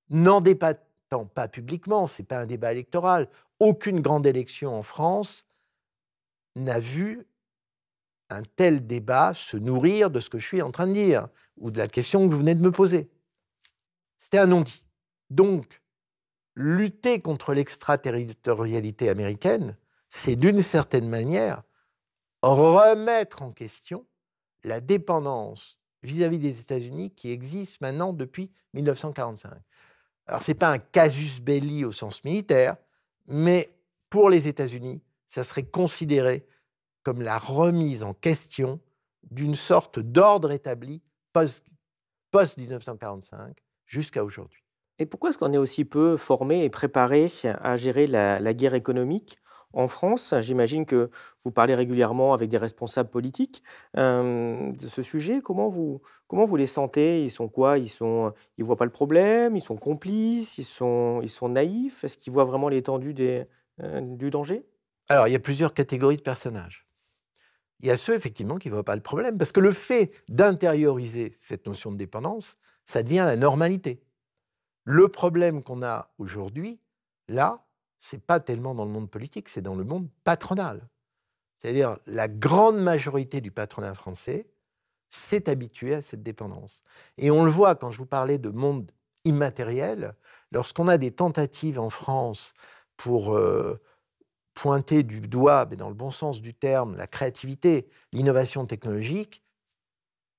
n'en débattant pas publiquement, ce n'est pas un débat électoral, aucune grande élection en France n'a vu un tel débat se nourrir de ce que je suis en train de dire, ou de la question que vous venez de me poser. C'était un non-dit. Donc, lutter contre l'extraterritorialité américaine, c'est d'une certaine manière remettre en question la dépendance vis-à-vis des États-Unis qui existe maintenant depuis 1945. Alors, ce n'est pas un casus belli au sens militaire, mais pour les États-Unis, ça serait considéré comme la remise en question d'une sorte d'ordre établi post-1945 jusqu'à aujourd'hui. Et pourquoi est-ce qu'on est aussi peu formé et préparé à gérer la guerre économique en France? J'imagine que vous parlez régulièrement avec des responsables politiques de ce sujet. Comment vous les sentez? Ils sont quoi? Ils voient pas le problème? Ils sont complices? Ils sont naïfs? Est-ce qu'ils voient vraiment l'étendue du danger? Alors, il y a plusieurs catégories de personnages. Il y a ceux, effectivement, qui ne voient pas le problème, parce que le fait d'intérioriser cette notion de dépendance, ça devient la normalité. Le problème qu'on a aujourd'hui, là, ce n'est pas tellement dans le monde politique, c'est dans le monde patronal. C'est-à-dire, la grande majorité du patronat français s'est habitué à cette dépendance. Et on le voit quand je vous parlais de monde immatériel, lorsqu'on a des tentatives en France pour pointer du doigt, mais dans le bon sens du terme, la créativité, l'innovation technologique,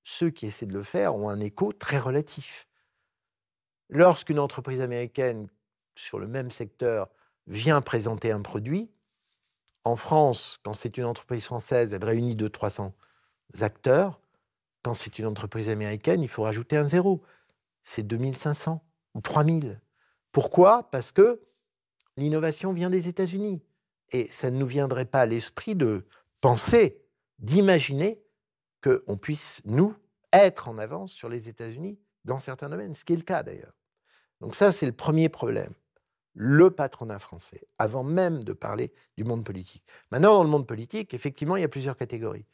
ceux qui essaient de le faire ont un écho très relatif. Lorsqu'une entreprise américaine, sur le même secteur, vient présenter un produit, en France, quand c'est une entreprise française, elle réunit 200-300 acteurs. Quand c'est une entreprise américaine, il faut rajouter un zéro. C'est 2500 ou 3000. Pourquoi? Parce que l'innovation vient des États-Unis. Et ça ne nous viendrait pas à l'esprit de penser, d'imaginer qu'on puisse, nous, être en avance sur les États-Unis dans certains domaines, ce qui est le cas d'ailleurs. Donc ça, c'est le premier problème. Le patronat français, avant même de parler du monde politique. Maintenant, dans le monde politique, effectivement, il y a plusieurs catégories.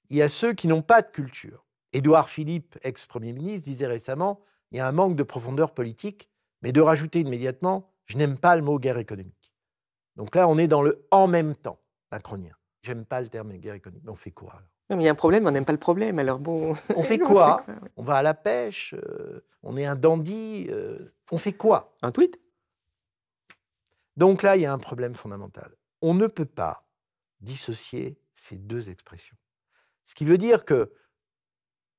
Il y a ceux qui n'ont pas de culture. Édouard Philippe, ex-premier ministre, disait récemment, il y a un manque de profondeur politique, mais de rajouter immédiatement, je n'aime pas le mot guerre économique. Donc là, on est dans le « en même temps » macronien. J'aime pas le terme guerre économique. Mais on fait quoi alors? Non, mais il y a un problème, on n'aime pas le problème. Alors bon. On fait quoi? On va à la pêche, on est un dandy, on fait quoi? Un tweet? Donc là, il y a un problème fondamental. On ne peut pas dissocier ces deux expressions. Ce qui veut dire que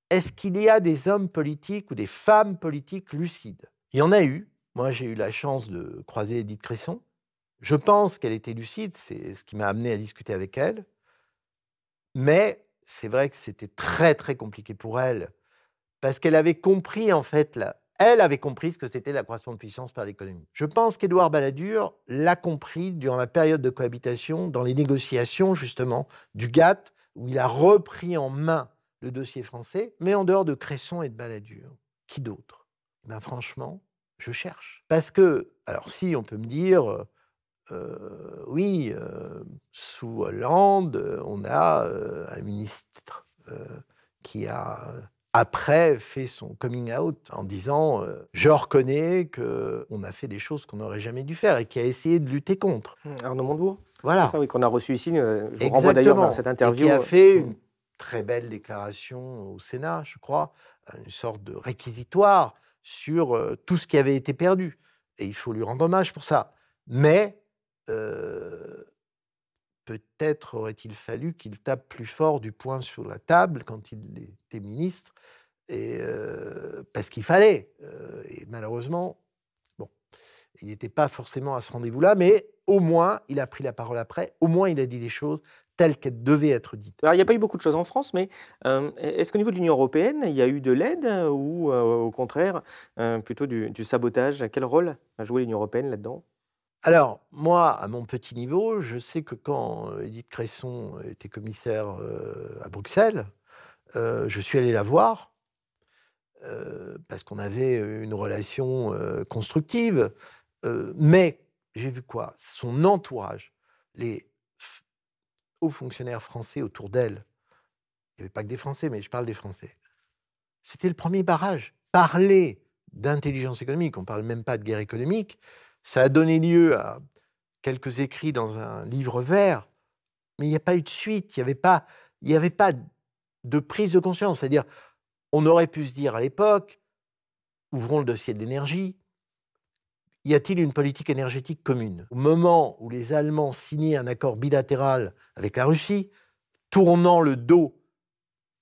est-ce qu'il y a des hommes politiques ou des femmes politiques lucides? Il y en a eu. Moi, j'ai eu la chance de croiser Édith Cresson. Je pense qu'elle était lucide, c'est ce qui m'a amené à discuter avec elle. Mais c'est vrai que c'était très, très compliqué pour elle, parce qu'elle avait compris, en fait, elle avait compris ce que c'était l'accroissement de puissance par l'économie. Je pense qu'Édouard Balladur l'a compris durant la période de cohabitation, dans les négociations, justement, du GATT, où il a repris en main le dossier français, mais en dehors de Cresson et de Balladur. Qui d'autre? Ben, franchement, je cherche. Parce que, alors si, on peut me dire, oui, sous Hollande, on a un ministre qui a, après, fait son coming out en disant je reconnais qu'on a fait des choses qu'on n'aurait jamais dû faire et qui a essayé de lutter contre. Arnaud Montebourg. Voilà. C'est ça, oui, qu'on a reçu ici. Je vous renvoie d'ailleurs vers cette interview. Et qui a fait une très belle déclaration au Sénat, je crois, une sorte de réquisitoire sur tout ce qui avait été perdu. Et il faut lui rendre hommage pour ça. Mais peut-être aurait-il fallu qu'il tape plus fort du poing sur la table quand il était ministre, et, parce qu'il fallait. Et malheureusement, bon, il n'était pas forcément à ce rendez-vous-là, mais au moins, il a pris la parole après, au moins il a dit les choses telles qu'elles devaient être dites. Alors, il n'y a pas eu beaucoup de choses en France, mais est-ce qu'au niveau de l'Union européenne, il y a eu de l'aide ou au contraire, plutôt du sabotage? Quel rôle a joué l'Union européenne là-dedans? Alors, moi, à mon petit niveau, je sais que quand Édith Cresson était commissaire à Bruxelles, je suis allé la voir parce qu'on avait une relation constructive. Mais j'ai vu quoi? Son entourage, les hauts fonctionnaires français autour d'elle, il n'y avait pas que des Français, mais je parle des Français. C'était le premier barrage. Parler d'intelligence économique, on ne parle même pas de guerre économique, ça a donné lieu à quelques écrits dans un livre vert, mais il n'y a pas eu de suite, il n'y avait pas de prise de conscience. C'est-à-dire, on aurait pu se dire à l'époque, ouvrons le dossier de l'énergie, y a-t-il une politique énergétique commune? Au moment où les Allemands signaient un accord bilatéral avec la Russie, tournant le dos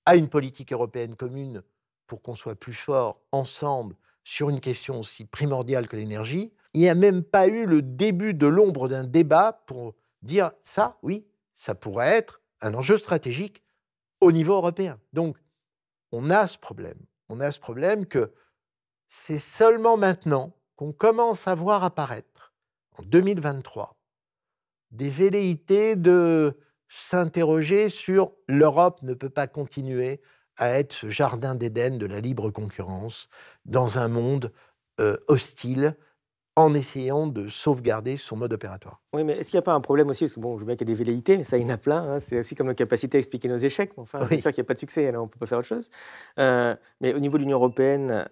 à une politique européenne commune pour qu'on soit plus fort ensemble sur une question aussi primordiale que l'énergie, il n'y a même pas eu le début de l'ombre d'un débat pour dire ça, oui, ça pourrait être un enjeu stratégique au niveau européen. Donc, on a ce problème. On a ce problème que c'est seulement maintenant qu'on commence à voir apparaître, en 2023, des velléités de s'interroger sur l'Europe ne peut pas continuer à être ce jardin d'Éden de la libre concurrence dans un monde hostile, en essayant de sauvegarder son mode opératoire. Oui, mais est-ce qu'il n'y a pas un problème aussi? Parce que bon, je veux bien qu'il y ait des velléités, mais ça, il y en a plein. Hein. C'est aussi comme la capacité à expliquer nos échecs. Enfin, Oui. c'est sûr qu'il n'y a pas de succès, alors on ne peut pas faire autre chose. Mais au niveau de l'Union européenne,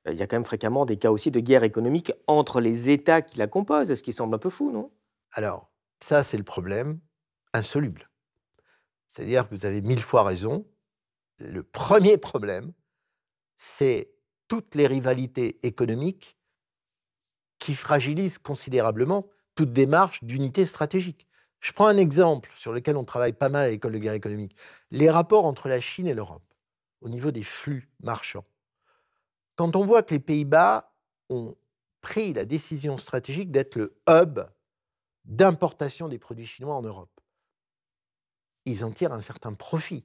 il y a quand même fréquemment des cas aussi de guerre économique entre les États qui la composent, ce qui semble un peu fou, non? Alors, ça, c'est le problème insoluble. C'est-à-dire que vous avez 1000 fois raison. Le premier problème, c'est toutes les rivalités économiques qui fragilisent considérablement toute démarche d'unité stratégique. Je prends un exemple sur lequel on travaille pas mal à l'école de guerre économique. Les rapports entre la Chine et l'Europe, au niveau des flux marchands. Quand on voit que les Pays-Bas ont pris la décision stratégique d'être le hub d'importation des produits chinois en Europe, ils en tirent un certain profit.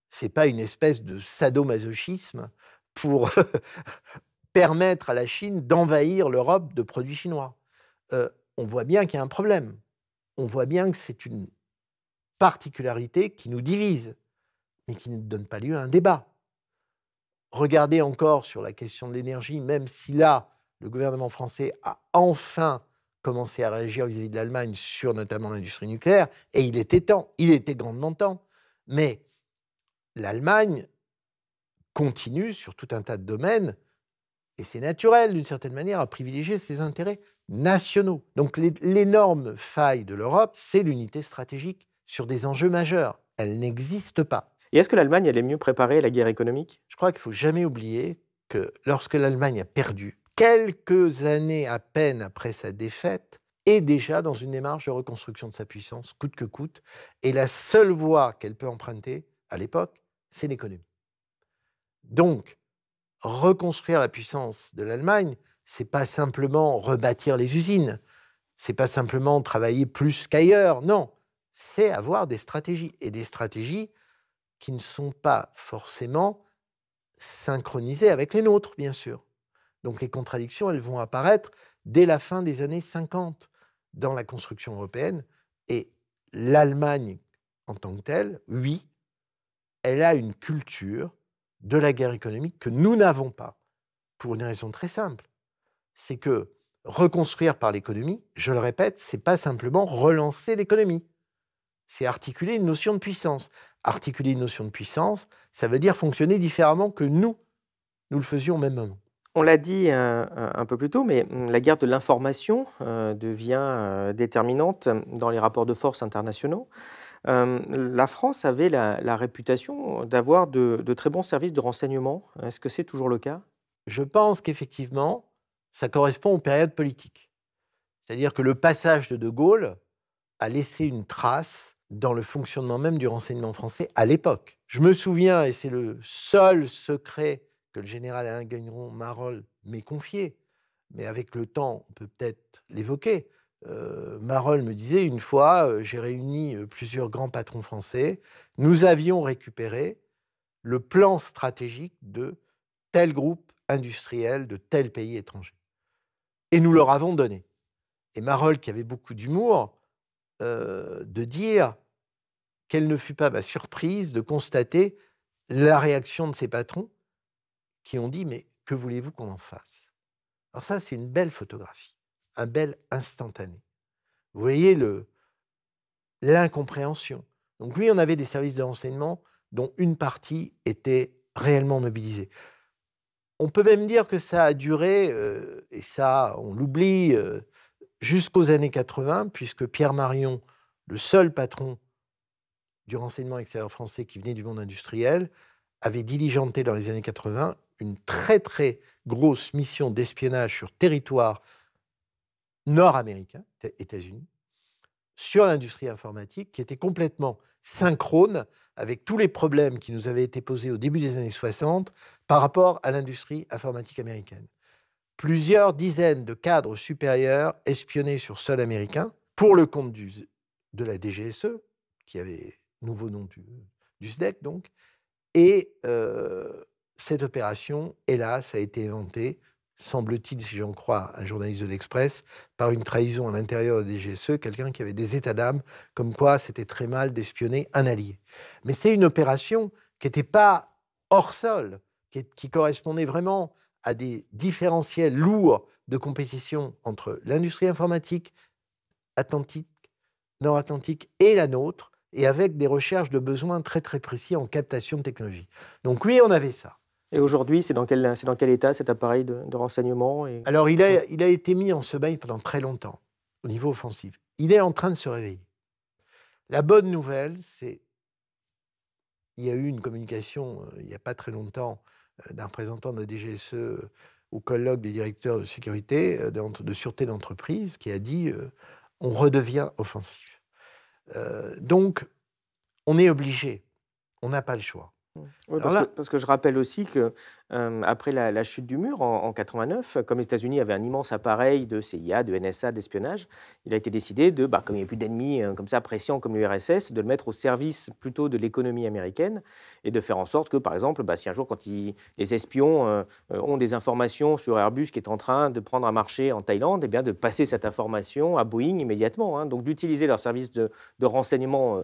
Ce n'est pas une espèce de sadomasochisme pour permettre à la Chine d'envahir l'Europe de produits chinois. On voit bien qu'il y a un problème. On voit bien que c'est une particularité qui nous divise, mais qui ne donne pas lieu à un débat. Regardez encore sur la question de l'énergie, même si là, le gouvernement français a enfin commencé à réagir vis-à-vis de l'Allemagne sur notamment l'industrie nucléaire, et il était temps, il était grandement temps. Mais l'Allemagne continue sur tout un tas de domaines, et c'est naturel d'une certaine manière, à privilégier ses intérêts nationaux. Donc l'énorme faille de l'Europe, c'est l'unité stratégique sur des enjeux majeurs. Elle n'existe pas. Et est-ce que l'Allemagne allait mieux préparer la guerre économique? Je crois qu'il ne faut jamais oublier que lorsque l'Allemagne a perdu, quelques années à peine après sa défaite, est déjà dans une démarche de reconstruction de sa puissance, coûte que coûte, et la seule voie qu'elle peut emprunter, à l'époque, c'est l'économie. Donc, reconstruire la puissance de l'Allemagne, c'est pas simplement rebâtir les usines, c'est pas simplement travailler plus qu'ailleurs, non, c'est avoir des stratégies, et des stratégies qui ne sont pas forcément synchronisées avec les nôtres, bien sûr. Donc les contradictions, elles vont apparaître dès la fin des années 50 dans la construction européenne, et l'Allemagne en tant que telle, oui, elle a une culture de la guerre économique que nous n'avons pas, pour une raison très simple. C'est que reconstruire par l'économie, je le répète, c'est pas simplement relancer l'économie. C'est articuler une notion de puissance. Articuler une notion de puissance, ça veut dire fonctionner différemment que nous le faisions au même moment. On l'a dit un peu plus tôt, mais la guerre de l'information devient déterminante dans les rapports de force internationaux. La France avait la réputation d'avoir de très bons services de renseignement. Est-ce que c'est toujours le cas? Je pense qu'effectivement, ça correspond aux périodes politiques. C'est-à-dire que le passage de Gaulle a laissé une trace dans le fonctionnement même du renseignement français à l'époque. Je me souviens, et c'est le seul secret que le général Alain Gagnon-Marolles m'ait confié, mais avec le temps, on peut peut-être l'évoquer. Marolles me disait, une fois, j'ai réuni plusieurs grands patrons français, nous avions récupéré le plan stratégique de tel groupe industriel de tel pays étranger. Et nous leur avons donné. Et Marolles, qui avait beaucoup d'humour, de dire quelle ne fut pas ma surprise de constater la réaction de ces patrons qui ont dit « mais que voulez-vous qu'on en fasse ?» Alors ça, c'est une belle photographie, un bel instantané. Vous voyez l'incompréhension. Donc oui, on avait des services de renseignement dont une partie était réellement mobilisée. On peut même dire que ça a duré, et ça, on l'oublie, jusqu'aux années 80, puisque Pierre Marion, le seul patron du renseignement extérieur français qui venait du monde industriel, avait diligenté dans les années 80 une très très grosse mission d'espionnage sur territoire nord-américain, États-Unis, sur l'industrie informatique, qui était complètement synchrone avec tous les problèmes qui nous avaient été posés au début des années 60 par rapport à l'industrie informatique américaine. Plusieurs dizaines de cadres supérieurs espionnés sur sol américain pour le compte de la DGSE, qui avait nouveau nom du SDEC, donc. Et cette opération, hélas, a été inventée, semble-t-il, si j'en crois un journaliste de l'Express, par une trahison à l'intérieur de la DGSE, quelqu'un qui avait des états d'âme, comme quoi c'était très mal d'espionner un allié. Mais c'est une opération qui n'était pas hors sol, qui correspondait vraiment à des différentiels lourds de compétition entre l'industrie informatique atlantique, nord-atlantique et la nôtre, et avec des recherches de besoins très très précis en captation de technologie. Donc oui, on avait ça. Et aujourd'hui, c'est dans quel état cet appareil de renseignement Alors il a été mis en sommeil pendant très longtemps, au niveau offensif. Il est en train de se réveiller. La bonne nouvelle, c'est qu'il y a eu une communication, il n'y a pas très longtemps, d'un représentant de la DGSE au colloque des directeurs de sécurité, de sûreté d'entreprise, qui a dit on redevient offensif. Donc, on est obligé, on n'a pas le choix. Oui, parce que je rappelle aussi que après la chute du mur en 89, comme les États-Unis avaient un immense appareil de CIA, de NSA, d'espionnage, il a été décidé de, comme il n'y avait plus d'ennemis comme ça pressants comme l'URSS, de le mettre au service plutôt de l'économie américaine et de faire en sorte que, par exemple, si un jour, quand les espions ont des informations sur Airbus qui est en train de prendre un marché en Thaïlande, eh bien, de passer cette information à Boeing immédiatement. Donc d'utiliser leur service de renseignement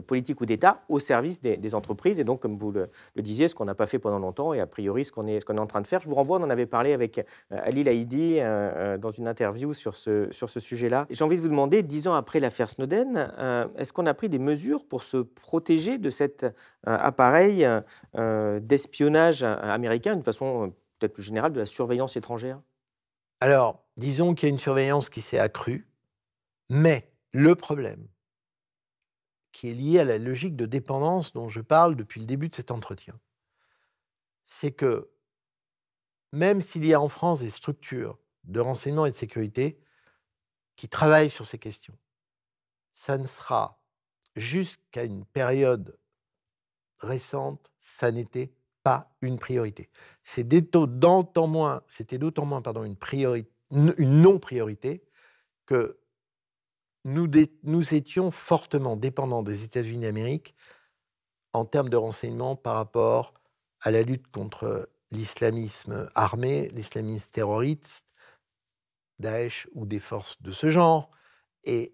politique ou d'État au service des entreprises. Et donc, comme vous le disiez, ce qu'on n'a pas fait pendant longtemps et a priori ce qu'on est en train de faire. Je vous renvoie, on en avait parlé avec Ali Laïdi dans une interview sur ce sujet-là. J'ai envie de vous demander, 10 ans après l'affaire Snowden, est-ce qu'on a pris des mesures pour se protéger de cet appareil d'espionnage américain, d'une façon peut-être plus générale, de la surveillance étrangère? Alors, disons qu'il y a une surveillance qui s'est accrue, mais le problème qui est lié à la logique de dépendance dont je parle depuis le début de cet entretien, c'est que même s'il y a en France des structures de renseignement et de sécurité qui travaillent sur ces questions, ça ne sera jusqu'à une période récente, ça n'était pas une priorité. C'était d'autant moins une non-priorité que nous étions fortement dépendants des États-Unis d'Amérique en termes de renseignements par rapport à la lutte contre l'islamisme armé, l'islamisme terroriste, Daesh ou des forces de ce genre. Et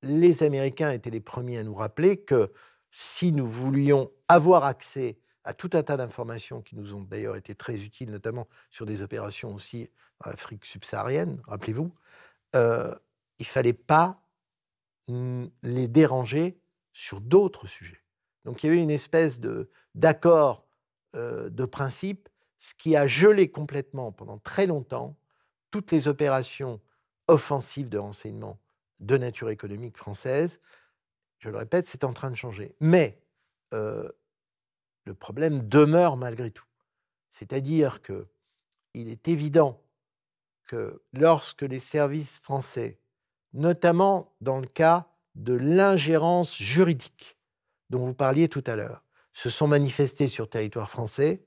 les Américains étaient les premiers à nous rappeler que si nous voulions avoir accès à tout un tas d'informations qui nous ont d'ailleurs été très utiles, notamment sur des opérations aussi en Afrique subsaharienne, rappelez-vous, il ne fallait pas les déranger sur d'autres sujets. Donc il y avait une espèce d'accord de principe, ce qui a gelé complètement pendant très longtemps toutes les opérations offensives de renseignement de nature économique française. Je le répète, c'est en train de changer. Mais le problème demeure malgré tout. C'est-à-dire qu'il est évident que lorsque les services français, notamment dans le cas de l'ingérence juridique dont vous parliez tout à l'heure, se sont manifestés sur le territoire français,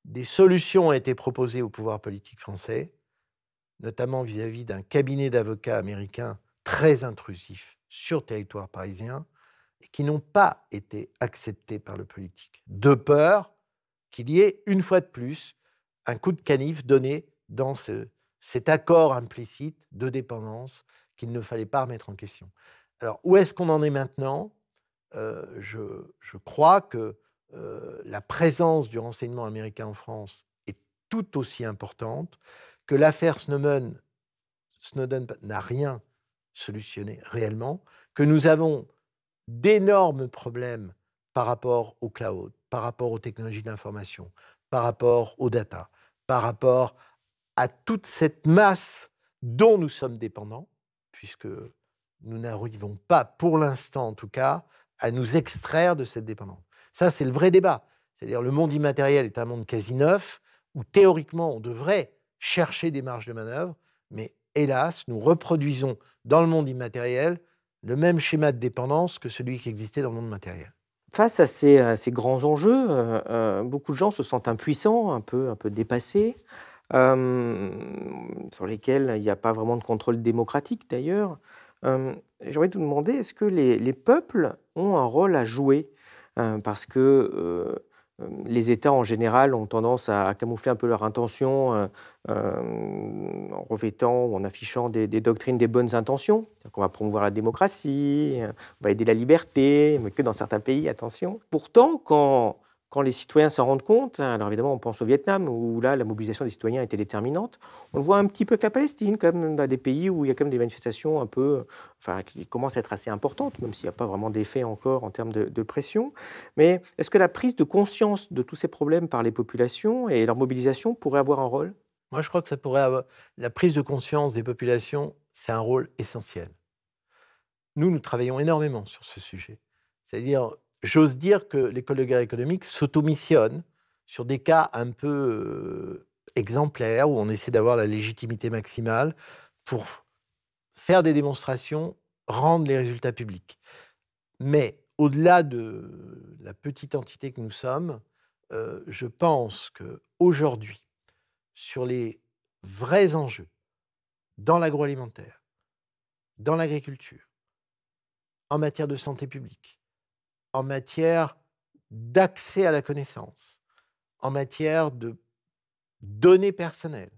des solutions ont été proposées au pouvoir politique français, notamment vis-à-vis d'un cabinet d'avocats américains très intrusif sur le territoire parisien, et qui n'ont pas été acceptées par le politique, de peur qu'il y ait, une fois de plus, un coup de canif donné dans cet accord implicite de dépendance qu'il ne fallait pas remettre en question. Alors, où est-ce qu'on en est maintenant ? Je crois que la présence du renseignement américain en France est tout aussi importante, que l'affaire Snowden n'a rien solutionné réellement, que nous avons d'énormes problèmes par rapport au cloud, par rapport aux technologies d'information, par rapport aux data, par rapport à toute cette masse dont nous sommes dépendants, puisque nous n'arrivons pas, pour l'instant en tout cas, à nous extraire de cette dépendance. Ça, c'est le vrai débat. C'est-à-dire le monde immatériel est un monde quasi neuf, où théoriquement, on devrait chercher des marges de manœuvre, mais hélas, nous reproduisons dans le monde immatériel le même schéma de dépendance que celui qui existait dans le monde matériel. Face à ces grands enjeux, beaucoup de gens se sentent impuissants, un peu dépassés, sur lesquels il n'y a pas vraiment de contrôle démocratique d'ailleurs. J'aimerais te demander, est-ce que les peuples ont un rôle à jouer? Parce que les États en général ont tendance à camoufler un peu leurs intentions en revêtant ou en affichant des doctrines des bonnes intentions. On va promouvoir la démocratie, on va aider la liberté, mais que dans certains pays, attention. Pourtant, quand les citoyens s'en rendent compte, alors évidemment on pense au Vietnam où là la mobilisation des citoyens était déterminante, on le voit un petit peu avec la Palestine, comme dans des pays où il y a quand même des manifestations un peu, enfin qui commencent à être assez importantes, même s'il n'y a pas vraiment d'effet encore en termes de pression. Mais est-ce que la prise de conscience de tous ces problèmes par les populations et leur mobilisation pourrait avoir un rôle? Moi, je crois que ça pourrait avoir... La prise de conscience des populations, c'est un rôle essentiel. Nous travaillons énormément sur ce sujet. C'est-à-dire, j'ose dire que l'école de guerre économique s'automissionne sur des cas un peu exemplaires, où on essaie d'avoir la légitimité maximale pour faire des démonstrations, rendre les résultats publics. Mais au-delà de la petite entité que nous sommes, je pense qu'aujourd'hui, sur les vrais enjeux dans l'agroalimentaire, dans l'agriculture, en matière de santé publique, en matière d'accès à la connaissance, en matière de données personnelles,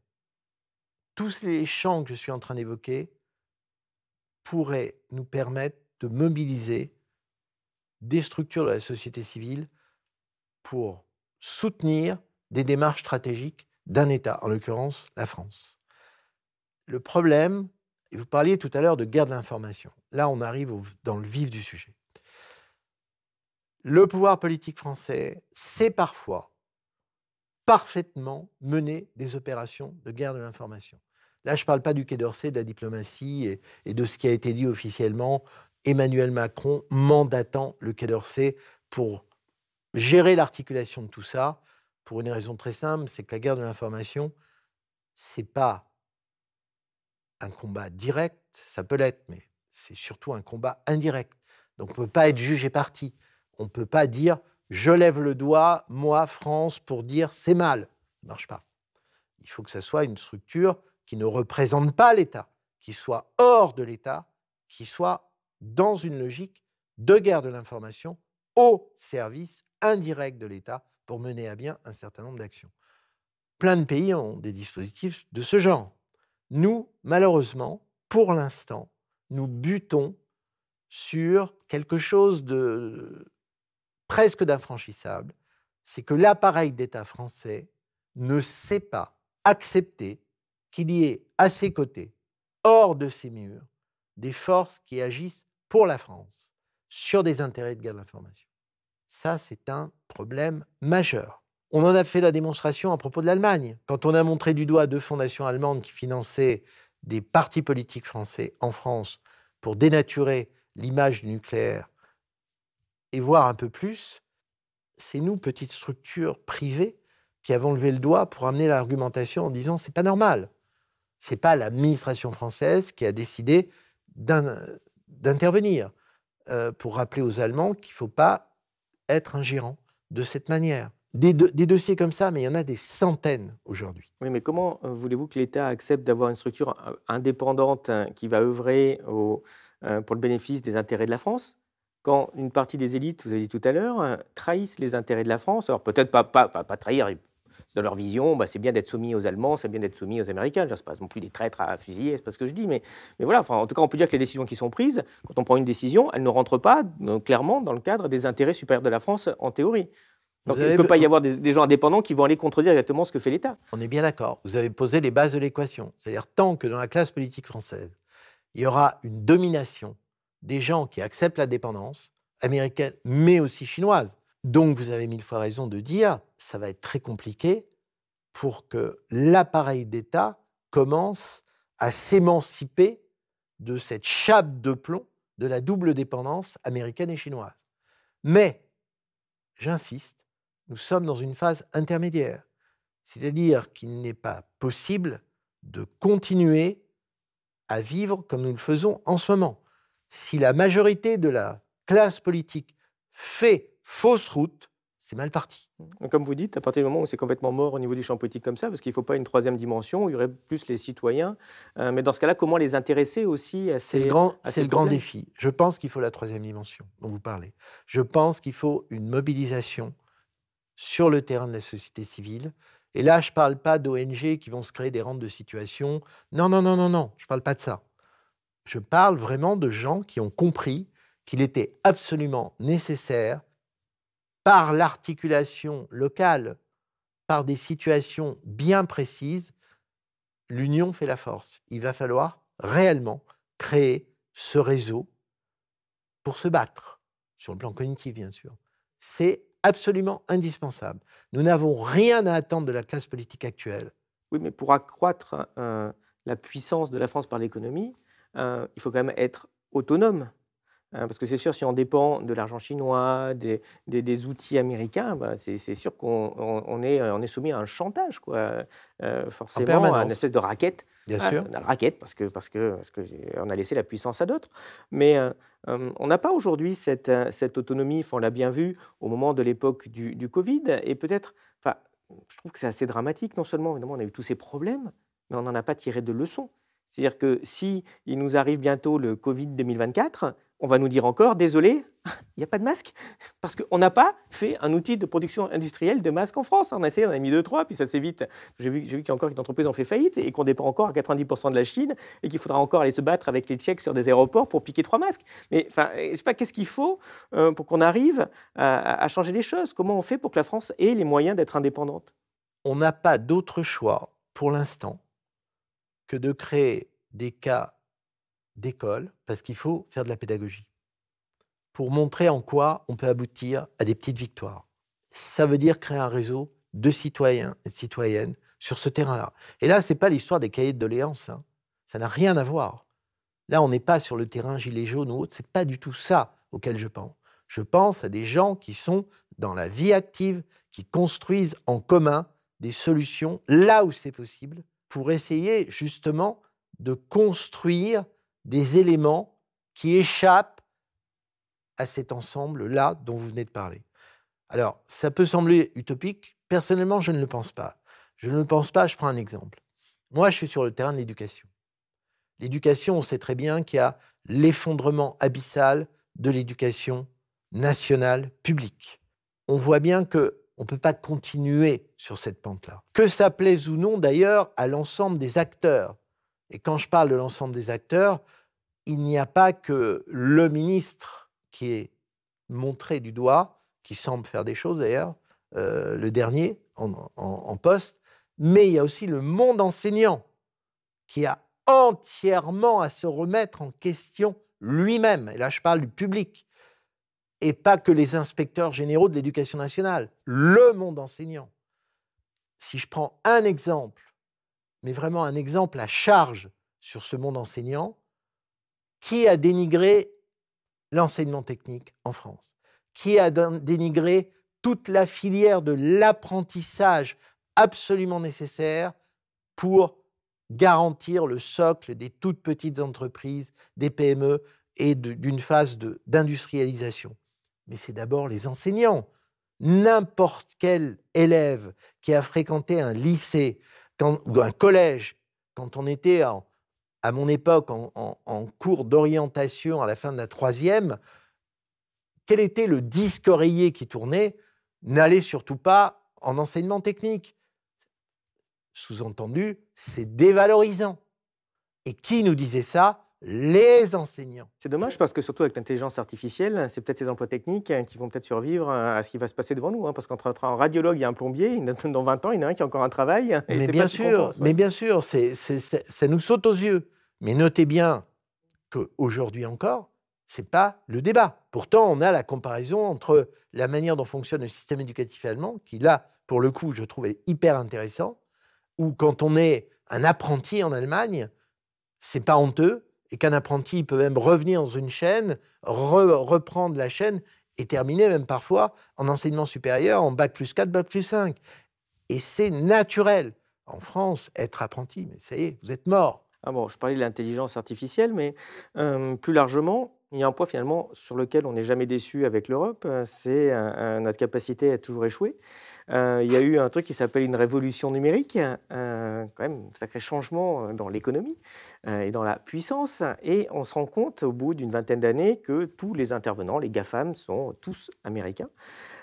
tous les champs que je suis en train d'évoquer pourraient nous permettre de mobiliser des structures de la société civile pour soutenir des démarches stratégiques d'un État, en l'occurrence la France. Le problème, et vous parliez tout à l'heure de guerre de l'information, là on arrive dans le vif du sujet. Le pouvoir politique français sait parfois parfaitement mener des opérations de guerre de l'information. Là, je ne parle pas du Quai d'Orsay, de la diplomatie et de ce qui a été dit officiellement, Emmanuel Macron mandatant le Quai d'Orsay pour gérer l'articulation de tout ça, pour une raison très simple, c'est que la guerre de l'information, ce n'est pas un combat direct, ça peut l'être, mais c'est surtout un combat indirect. Donc on ne peut pas être juge et parti. On ne peut pas dire je lève le doigt, moi, France, pour dire c'est mal. Ça ne marche pas. Il faut que ça soit une structure qui ne représente pas l'État, qui soit hors de l'État, qui soit dans une logique de guerre de l'information au service indirect de l'État pour mener à bien un certain nombre d'actions. Plein de pays ont des dispositifs de ce genre. Nous, malheureusement, pour l'instant, nous butons sur quelque chose de presque d'infranchissable, c'est que l'appareil d'État français ne sait pas accepter qu'il y ait à ses côtés, hors de ses murs, des forces qui agissent pour la France sur des intérêts de guerre de l'information. Ça, c'est un problème majeur. On en a fait la démonstration à propos de l'Allemagne. Quand on a montré du doigt 2 fondations allemandes qui finançaient des partis politiques français en France pour dénaturer l'image du nucléaire et voir un peu plus, c'est nous, petites structures privées, qui avons levé le doigt pour amener l'argumentation en disant c'est pas normal. C'est pas l'administration française qui a décidé d'intervenir pour rappeler aux Allemands qu'il ne faut pas être un gérant de cette manière. Des dossiers comme ça, mais il y en a des centaines aujourd'hui. Oui, mais comment voulez-vous que l'État accepte d'avoir une structure indépendante qui va œuvrer pour le bénéfice des intérêts de la France quand une partie des élites, vous avez dit tout à l'heure, trahissent les intérêts de la France? Alors peut-être pas trahir, dans leur vision, c'est bien d'être soumis aux Allemands, c'est bien d'être soumis aux Américains. Ce n'est pas non plus des traîtres à fusiller, ce n'est pas ce que je dis, mais voilà, en tout cas, on peut dire que les décisions qui sont prises, quand on prend une décision, elles ne rentrent pas clairement dans le cadre des intérêts supérieurs de la France, en théorie. Donc il ne peut pas y avoir des gens indépendants qui vont aller contredire exactement ce que fait l'État. On est bien d'accord. Vous avez posé les bases de l'équation. C'est-à-dire, tant que dans la classe politique française, il y aura une domination des gens qui acceptent la dépendance américaine, mais aussi chinoise. Donc, vous avez 1000 fois raison de dire, ça va être très compliqué pour que l'appareil d'État commence à s'émanciper de cette chape de plomb de la double dépendance américaine et chinoise. Mais, j'insiste, nous sommes dans une phase intermédiaire. C'est-à-dire qu'il n'est pas possible de continuer à vivre comme nous le faisons en ce moment. Si la majorité de la classe politique fait fausse route, c'est mal parti. Comme vous dites, à partir du moment où c'est complètement mort au niveau du champ politique comme ça, parce qu'il ne faut pas une troisième dimension, où il y aurait plus les citoyens. Mais dans ce cas-là, comment les intéresser aussi à ces C'est le grand défi. Je pense qu'il faut la troisième dimension dont vous parlez. Je pense qu'il faut une mobilisation sur le terrain de la société civile. Et là, je ne parle pas d'ONG qui vont se créer des rentes de situation. Non, je ne parle pas de ça. Je parle vraiment de gens qui ont compris qu'il était absolument nécessaire, par l'articulation locale, par des situations bien précises, l'union fait la force. Il va falloir réellement créer ce réseau pour se battre, sur le plan cognitif bien sûr. C'est absolument indispensable. Nous n'avons rien à attendre de la classe politique actuelle. Oui, mais pour accroître la puissance de la France par l'économie, il faut quand même être autonome. Parce que c'est sûr, si on dépend de l'argent chinois, des outils américains, c'est sûr qu'on est soumis à un chantage, quoi. Forcément, à une espèce de raquette. Bien sûr. Une raquette, parce qu'on a laissé la puissance à d'autres. Mais on n'a pas aujourd'hui cette autonomie, on l'a bien vu au moment de l'époque du Covid. Et peut-être, je trouve que c'est assez dramatique, non seulement, évidemment, on a eu tous ces problèmes, mais on n'en a pas tiré de leçons. C'est-à-dire que si il nous arrive bientôt le Covid 2024, on va nous dire encore, désolé, il n'y a pas de masque, parce qu'on n'a pas fait un outil de production industrielle de masques en France. On a essayé, on a mis 2-3, puis ça s'est vite. J'ai vu qu'il y a encore des entreprises qui ont fait faillite et qu'on dépend encore à 90% de la Chine et qu'il faudra encore aller se battre avec les Tchèques sur des aéroports pour piquer 3 masques. Mais je ne sais pas, qu'est-ce qu'il faut pour qu'on arrive à changer les choses? Comment on fait pour que la France ait les moyens d'être indépendante? On n'a pas d'autre choix, pour l'instant, que de créer des cas d'école, parce qu'il faut faire de la pédagogie, pour montrer en quoi on peut aboutir à des petites victoires. Ça veut dire créer un réseau de citoyens et de citoyennes sur ce terrain-là. Et là, ce n'est pas l'histoire des cahiers de doléances, hein. Ça n'a rien à voir. Là, on n'est pas sur le terrain gilet jaune ou autre, ce n'est pas du tout ça auquel je pense. Je pense à des gens qui sont dans la vie active, qui construisent en commun des solutions là où c'est possible, pour essayer justement de construire des éléments qui échappent à cet ensemble-là dont vous venez de parler. Alors, ça peut sembler utopique. Personnellement, je ne le pense pas. Je ne le pense pas, je prends un exemple. Moi, je suis sur le terrain de l'éducation. L'éducation, on sait très bien qu'il y a l'effondrement abyssal de l'éducation nationale publique. On voit bien qu'on ne peut pas continuer sur cette pente-là. Que ça plaise ou non, d'ailleurs, à l'ensemble des acteurs. Et quand je parle de l'ensemble des acteurs, il n'y a pas que le ministre qui est montré du doigt, qui semble faire des choses d'ailleurs, le dernier en poste, mais il y a aussi le monde enseignant qui a entièrement à se remettre en question lui-même. Et là, je parle du public. Et pas que les inspecteurs généraux de l'éducation nationale, le monde enseignant. Si je prends un exemple, mais vraiment un exemple à charge sur ce monde enseignant, qui a dénigré l'enseignement technique en France? Qui a dénigré toute la filière de l'apprentissage absolument nécessaire pour garantir le socle des toutes petites entreprises, des PME et d'une phase d'industrialisation? Mais c'est d'abord les enseignants. N'importe quel élève qui a fréquenté un lycée ou un collège, quand on était à mon époque en cours d'orientation à la fin de la 3e, quel était le disque oreiller qui tournait? N'allez surtout pas en enseignement technique. Sous-entendu, c'est dévalorisant. Et qui nous disait ça? Les enseignants. C'est dommage parce que surtout avec l'intelligence artificielle, c'est peut-être ces emplois techniques qui vont peut-être survivre à ce qui va se passer devant nous. Parce qu'entre un radiologue et un plombier, dans 20 ans, il y en a un qui a encore un travail. Et mais, bien sûr, mais bien sûr, ça nous saute aux yeux. Mais notez bien qu'aujourd'hui encore, ce n'est pas le débat. Pourtant, on a la comparaison entre la manière dont fonctionne le système éducatif allemand, qui là, pour le coup, je trouve est hyper intéressant, où quand on est un apprenti en Allemagne, c'est pas honteux, et qu'un apprenti peut même revenir dans une chaîne, reprendre la chaîne, et terminer même parfois en enseignement supérieur, en bac+4, bac+5. Et c'est naturel. En France, être apprenti, mais ça y est, vous êtes mort. Ah bon, je parlais de l'intelligence artificielle, mais plus largement, il y a un point finalement sur lequel on n'est jamais déçu avec l'Europe, c'est notre capacité à toujours échouer. Il y a eu un truc qui s'appelle une révolution numérique, quand même un sacré changement dans l'économie et dans la puissance, et on se rend compte au bout d'une vingtaine d'années que tous les intervenants, les GAFAM, sont tous américains.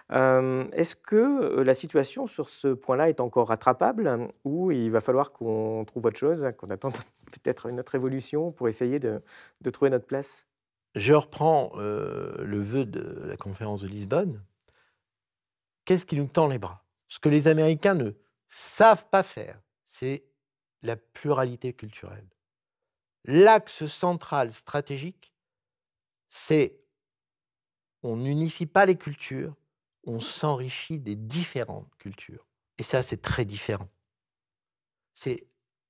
Est-ce que la situation sur ce point-là est encore rattrapable ou il va falloir qu'on trouve autre chose, qu'on attende peut-être une autre évolution pour essayer de trouver notre place? Je reprends le vœu de la conférence de Lisbonne. Qu'est-ce qui nous tend les bras? Ce que les Américains ne savent pas faire, c'est la pluralité culturelle. L'axe central stratégique, c'est on n'unifie pas les cultures, on s'enrichit des différentes cultures. Et ça, c'est très différent.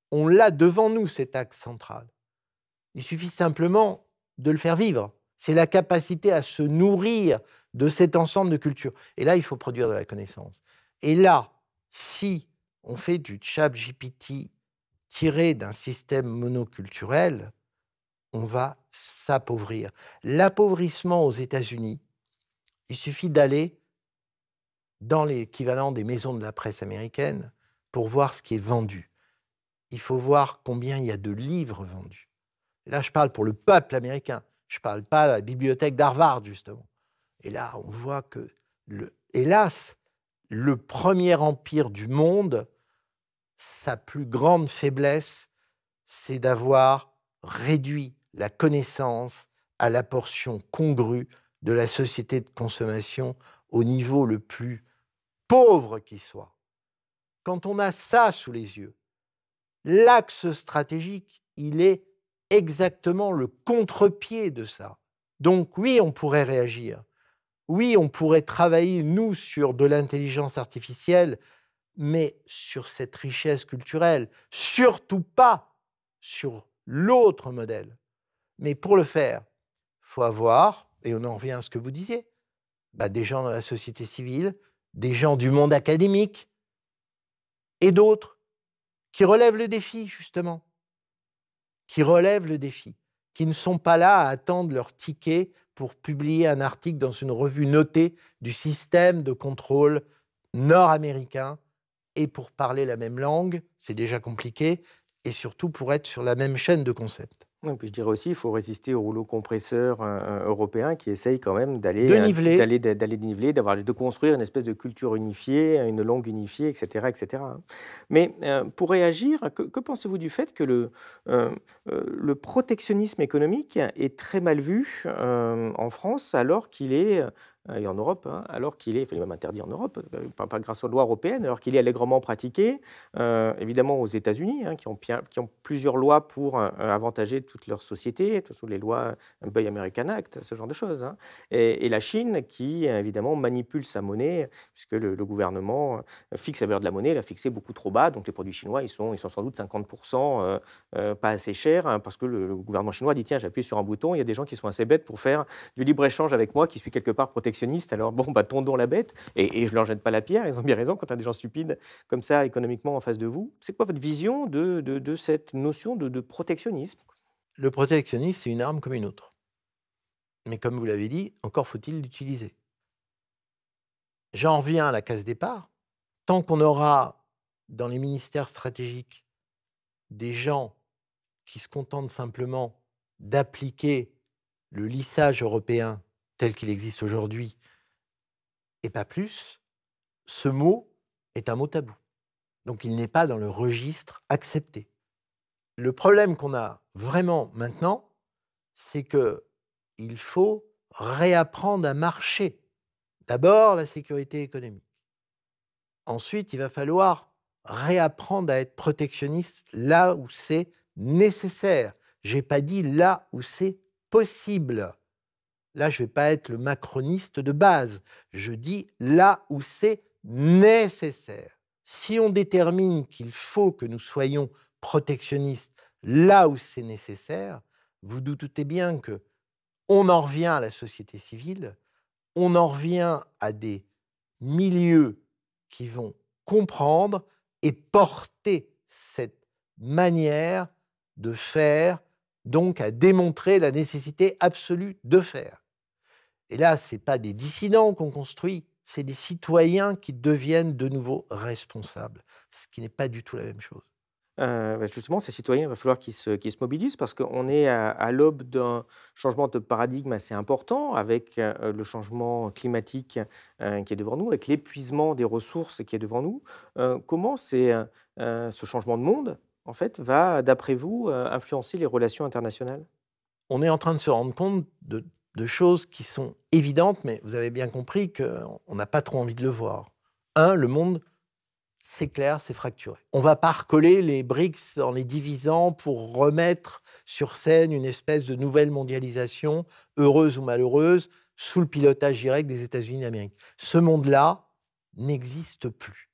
On l'a devant nous, cet axe central. Il suffit simplement de le faire vivre. C'est la capacité à se nourrir de cet ensemble de cultures. Et là, il faut produire de la connaissance. Et là, si on fait du ChatGPT tiré d'un système monoculturel, on va s'appauvrir. L'appauvrissement aux États-Unis, il suffit d'aller dans l'équivalent des maisons de la presse américaine pour voir ce qui est vendu. Il faut voir combien il y a de livres vendus. Et là, je parle pour le peuple américain. Je ne parle pas de la bibliothèque d'Harvard, justement. Et là, on voit que, hélas, le premier empire du monde, sa plus grande faiblesse, c'est d'avoir réduit la connaissance à la portion congrue de la société de consommation au niveau le plus pauvre qui soit. Quand on a ça sous les yeux, l'axe stratégique, il est exactement le contre-pied de ça. Donc oui, on pourrait réagir. Oui, on pourrait travailler, nous, sur de l'intelligence artificielle, mais sur cette richesse culturelle, surtout pas sur l'autre modèle. Mais pour le faire, il faut avoir, et on en revient à ce que vous disiez, des gens dans la société civile, des gens du monde académique, et d'autres qui relèvent le défi, justement, qui relèvent le défi, qui ne sont pas là à attendre leur ticket pour publier un article dans une revue notée du système de contrôle nord-américain et pour parler la même langue, c'est déjà compliqué, et surtout pour être sur la même chaîne de concepts. Oui, puis je dirais aussi, il faut résister au rouleau compresseur européen qui essaye quand même De niveler. d'aller niveler, de construire une espèce de culture unifiée, une langue unifiée, etc., etc. Mais pour réagir, que pensez-vous du fait que le protectionnisme économique est très mal vu en France alors qu'il est et en Europe, hein, alors qu'il est, enfin, il est même interdit en Europe, pas grâce aux lois européennes, alors qu'il est allègrement pratiqué, évidemment aux États-Unis, hein, qui ont plusieurs lois pour avantager toutes leurs sociétés, toutes les lois Buy American Act, ce genre de choses, hein. Et la Chine qui, évidemment, manipule sa monnaie, puisque le gouvernement fixe la valeur de la monnaie, l'a fixée beaucoup trop bas, donc les produits chinois, ils sont sans doute 50% pas assez chers, hein, parce que le gouvernement chinois dit, tiens, j'appuie sur un bouton, il y a des gens qui sont assez bêtes pour faire du libre-échange avec moi, qui suis quelque part protectionniste, alors bon, bah, tondons la bête, et je ne leur jette pas la pierre, ils ont bien raison, quand tu as des gens stupides comme ça économiquement en face de vous. C'est quoi votre vision de cette notion de protectionnisme? Le protectionnisme, c'est une arme comme une autre. Mais comme vous l'avez dit, encore faut-il l'utiliser. J'en reviens à la case départ. Tant qu'on aura dans les ministères stratégiques des gens qui se contentent simplement d'appliquer le lissage européen tel qu'il existe aujourd'hui, et pas plus, ce mot est un mot tabou. Donc il n'est pas dans le registre accepté. Le problème qu'on a vraiment maintenant, c'est qu'il faut réapprendre à marcher. D'abord, la sécurité économique. Ensuite, il va falloir réapprendre à être protectionniste là où c'est nécessaire. Je n'ai pas dit là où c'est possible. Là, je ne vais pas être le macroniste de base. Je dis là où c'est nécessaire. Si on détermine qu'il faut que nous soyons protectionnistes là où c'est nécessaire, vous doutez bien que on en revient à la société civile, on en revient à des milieux qui vont comprendre et porter cette manière de faire, donc à démontrer la nécessité absolue de faire. Et là, ce n'est pas des dissidents qu'on construit, c'est des citoyens qui deviennent de nouveau responsables, ce qui n'est pas du tout la même chose. Justement, ces citoyens, il va falloir qu'ils se mobilisent parce qu'on est à l'aube d'un changement de paradigme assez important avec le changement climatique qui est devant nous, avec l'épuisement des ressources qui est devant nous. Comment ce changement de monde, en fait, va, d'après vous, influencer les relations internationales? On est en train de se rendre compte de choses qui sont évidentes, mais vous avez bien compris qu'on n'a pas trop envie de le voir. Le monde, c'est clair, c'est fracturé. On ne va pas recoller les BRICS en les divisant pour remettre sur scène une espèce de nouvelle mondialisation, heureuse ou malheureuse, sous le pilotage direct des États-Unis d'Amérique. Ce monde-là n'existe plus.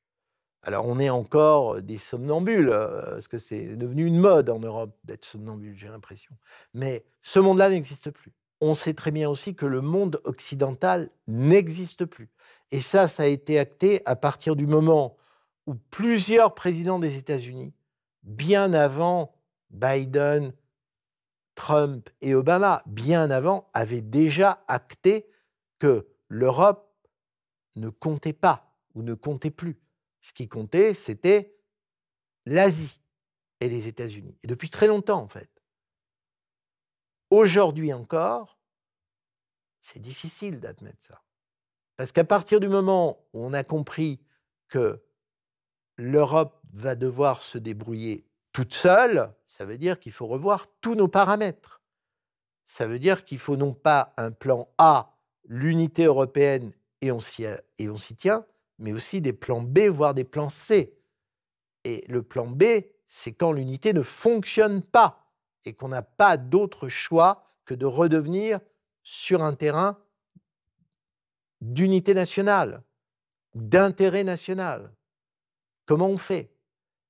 Alors on est encore des somnambules, parce que c'est devenu une mode en Europe d'être somnambule, j'ai l'impression. Mais ce monde-là n'existe plus. On sait très bien aussi que le monde occidental n'existe plus. Et ça a été acté à partir du moment où plusieurs présidents des États-Unis, bien avant Biden, Trump et Obama, bien avant, avaient déjà acté que l'Europe ne comptait pas ou ne comptait plus. Ce qui comptait, c'était l'Asie et les États-Unis. Et depuis très longtemps, en fait. Aujourd'hui encore, c'est difficile d'admettre ça. Parce qu'à partir du moment où on a compris que l'Europe va devoir se débrouiller toute seule, ça veut dire qu'il faut revoir tous nos paramètres. Ça veut dire qu'il faut non pas un plan A, l'unité européenne, et on s'y tient, mais aussi des plans B, voire des plans C. Et le plan B, c'est quand l'unité ne fonctionne pas et qu'on n'a pas d'autre choix que de redevenir sur un terrain d'unité nationale, d'intérêt national. Comment on fait?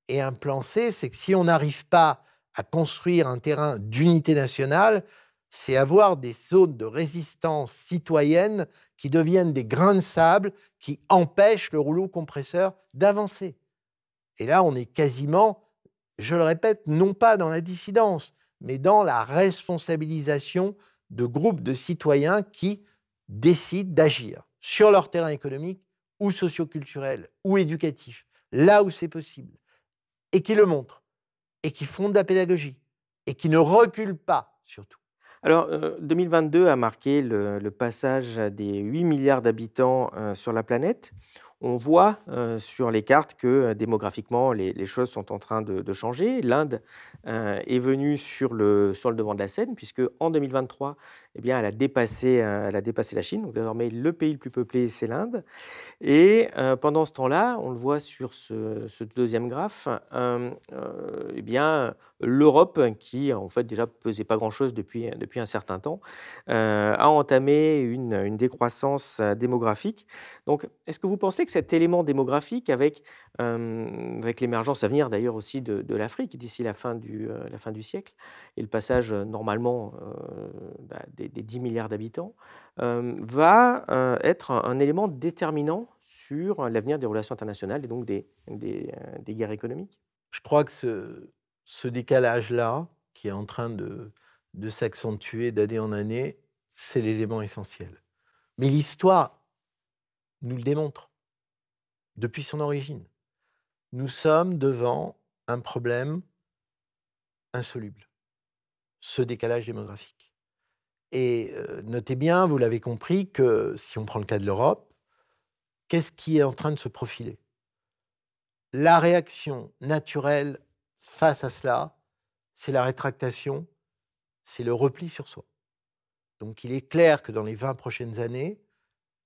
Et un plan C, c'est que si on n'arrive pas à construire un terrain d'unité nationale, c'est avoir des zones de résistance citoyenne qui deviennent des grains de sable qui empêchent le rouleau compresseur d'avancer. Et là, on est quasiment, je le répète, non pas dans la dissidence, mais dans la responsabilisation de groupes de citoyens qui décident d'agir sur leur terrain économique ou socioculturel ou éducatif, là où c'est possible, et qui le montrent, et qui font de la pédagogie, et qui ne reculent pas, surtout. Alors, 2022 a marqué le passage des 8 milliards d'habitants sur la planète. On voit sur les cartes que démographiquement, les choses sont en train de changer. L'Inde est venue sur le devant de la scène, puisque en 2023, eh bien, elle a dépassé la Chine. Donc, désormais, le pays le plus peuplé, c'est l'Inde. Et pendant ce temps-là, on le voit sur ce deuxième graphe, eh bien, l'Europe, qui en fait déjà pesait pas grand-chose depuis un certain temps, a entamé une décroissance démographique. Donc, est-ce que vous pensez que cet élément démographique, avec l'émergence à venir d'ailleurs aussi de l'Afrique d'ici la fin du siècle, et le passage normalement des 10 milliards d'habitants, va être un élément déterminant sur l'avenir des relations internationales et donc des guerres économiques? Je crois que ce décalage-là, qui est en train de s'accentuer d'année en année, c'est l'élément essentiel. Mais l'histoire nous le démontre depuis son origine. Nous sommes devant un problème insoluble, ce décalage démographique. Et notez bien, vous l'avez compris, que si on prend le cas de l'Europe, qu'est-ce qui est en train de se profiler? La réaction naturelle face à cela, c'est la rétractation, c'est le repli sur soi. Donc il est clair que dans les 20 prochaines années,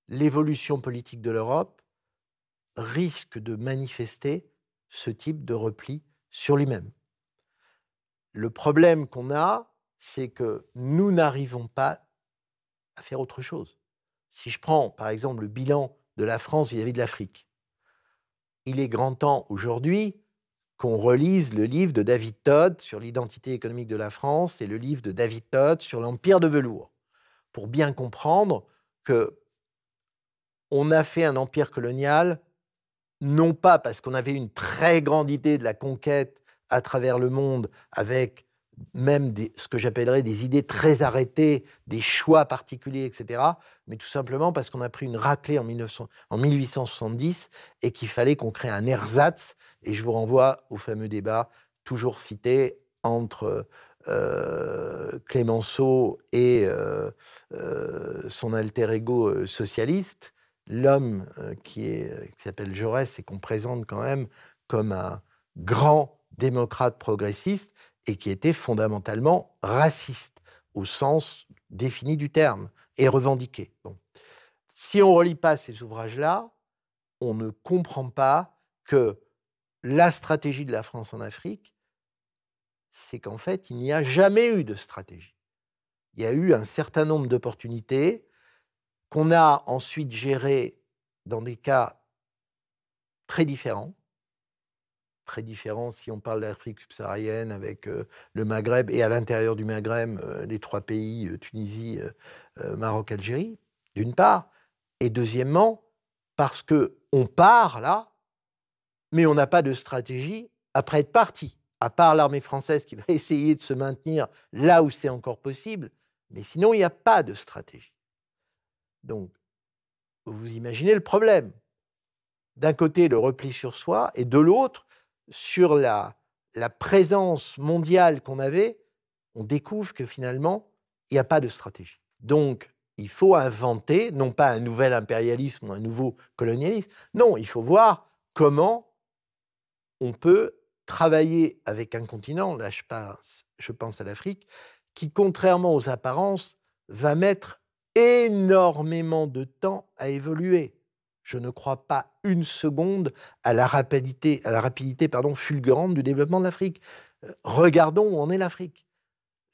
l'évolution politique de l'Europe risque de manifester ce type de repli sur lui-même. Le problème qu'on a, c'est que nous n'arrivons pas à faire autre chose. Si je prends par exemple le bilan de la France vis-à-vis de l'Afrique, il est grand temps aujourd'hui qu'on relise le livre de David Todd sur l'identité économique de la France et le livre de David Todd sur l'Empire de velours, pour bien comprendre que on a fait un empire colonial, non pas parce qu'on avait une très grande idée de la conquête à travers le monde, avec même ce que j'appellerais des idées très arrêtées, des choix particuliers, etc., mais tout simplement parce qu'on a pris une raclée en 1870 et qu'il fallait qu'on crée un ersatz. Et je vous renvoie au fameux débat toujours cité entre Clémenceau et son alter ego socialiste, l'homme qui s'appelle Jaurès et qu'on présente quand même comme un grand démocrate progressiste et qui était fondamentalement raciste au sens défini du terme et revendiqué. Bon. Si on ne relit pas ces ouvrages-là, on ne comprend pas que la stratégie de la France en Afrique, c'est qu'en fait, il n'y a jamais eu de stratégie. Il y a eu un certain nombre d'opportunités qu'on a ensuite gérées dans des cas très différents si on parle d'Afrique subsaharienne avec le Maghreb et à l'intérieur du Maghreb, les trois pays, Tunisie, Maroc, Algérie, d'une part. Et deuxièmement, parce qu'on part là, mais on n'a pas de stratégie après être parti, à part l'armée française qui va essayer de se maintenir là où c'est encore possible, mais sinon il n'y a pas de stratégie. Donc, vous imaginez le problème. D'un côté, le repli sur soi, et de l'autre, sur la présence mondiale qu'on avait, on découvre que finalement, il n'y a pas de stratégie. Donc, il faut inventer, non pas un nouvel impérialisme ou un nouveau colonialisme, non, il faut voir comment on peut travailler avec un continent, là je pense à l'Afrique, qui, contrairement aux apparences, va mettre énormément de temps à évoluer. Je ne crois pas une seconde à la rapidité fulgurante du développement de l'Afrique. Regardons où en est l'Afrique.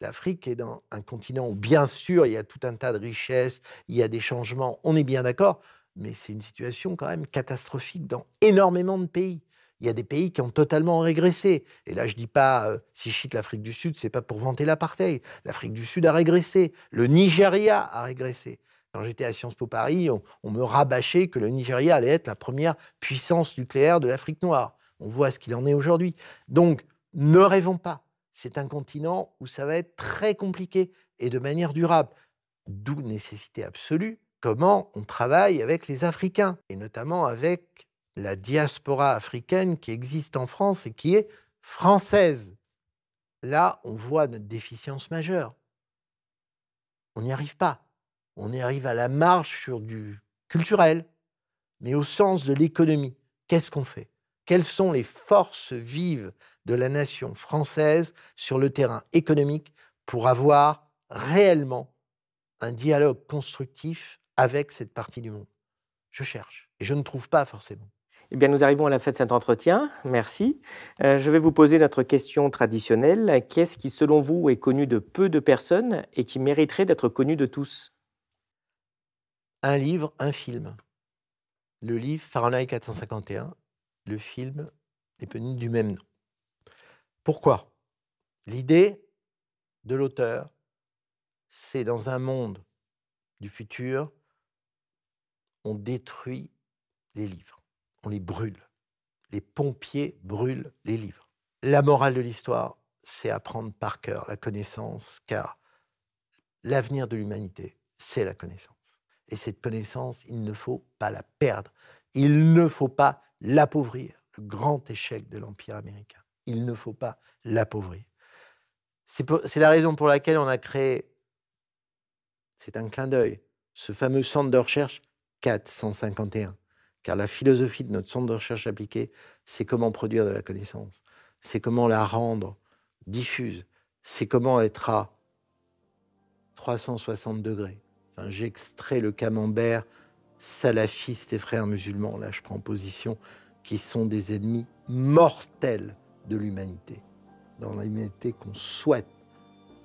L'Afrique est dans un continent où, bien sûr, il y a tout un tas de richesses, il y a des changements, on est bien d'accord, mais c'est une situation quand même catastrophique dans énormément de pays. Il y a des pays qui ont totalement régressé. Et là, je ne dis pas, si je cite l'Afrique du Sud, ce n'est pas pour vanter l'apartheid. L'Afrique du Sud a régressé. Le Nigeria a régressé. Quand j'étais à Sciences Po Paris, on me rabâchait que le Nigeria allait être la première puissance nucléaire de l'Afrique noire. On voit ce qu'il en est aujourd'hui. Donc, ne rêvons pas. c'est un continent où ça va être très compliqué et de manière durable. D'où nécessité absolue comment on travaille avec les Africains, et notamment avec la diaspora africaine qui existe en France et qui est française. Là, on voit notre déficience majeure. On n'y arrive pas. On y arrive à la marge sur du culturel, mais au sens de l'économie. Qu'est-ce qu'on fait? Quelles sont les forces vives de la nation française sur le terrain économique pour avoir réellement un dialogue constructif avec cette partie du monde? Je cherche et je ne trouve pas forcément. Eh bien, nous arrivons à la fin de cet entretien. Merci. Je vais vous poser notre question traditionnelle. Qu'est-ce qui, selon vous, est connu de peu de personnes et qui mériterait d'être connu de tous? Un livre, un film. Le livre Fahrenheit 451, le film est connu du même nom. Pourquoi? L'idée de l'auteur, c'est dans un monde du futur, on détruit les livres, on les brûle. Les pompiers brûlent les livres. La morale de l'histoire, c'est apprendre par cœur la connaissance, car l'avenir de l'humanité, c'est la connaissance. Et cette connaissance, il ne faut pas la perdre. Il ne faut pas l'appauvrir. Le grand échec de l'Empire américain. Il ne faut pas l'appauvrir. C'est la raison pour laquelle on a créé, c'est un clin d'œil, ce fameux centre de recherche 451. Car la philosophie de notre centre de recherche appliquée, c'est comment produire de la connaissance. C'est comment la rendre diffuse. C'est comment être à 360 degrés. Enfin, j'extrais le camembert salafiste et frères musulmans, là je prends position, qui sont des ennemis mortels de l'humanité. Dans l'humanité qu'on souhaite,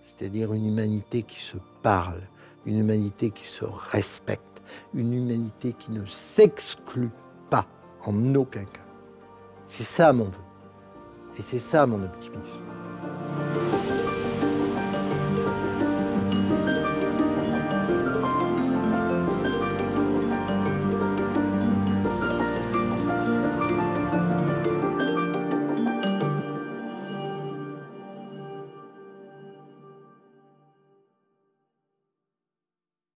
c'est-à-dire une humanité qui se parle, une humanité qui se respecte, une humanité qui ne s'exclut pas en aucun cas. C'est ça mon vœu, et c'est ça mon optimisme.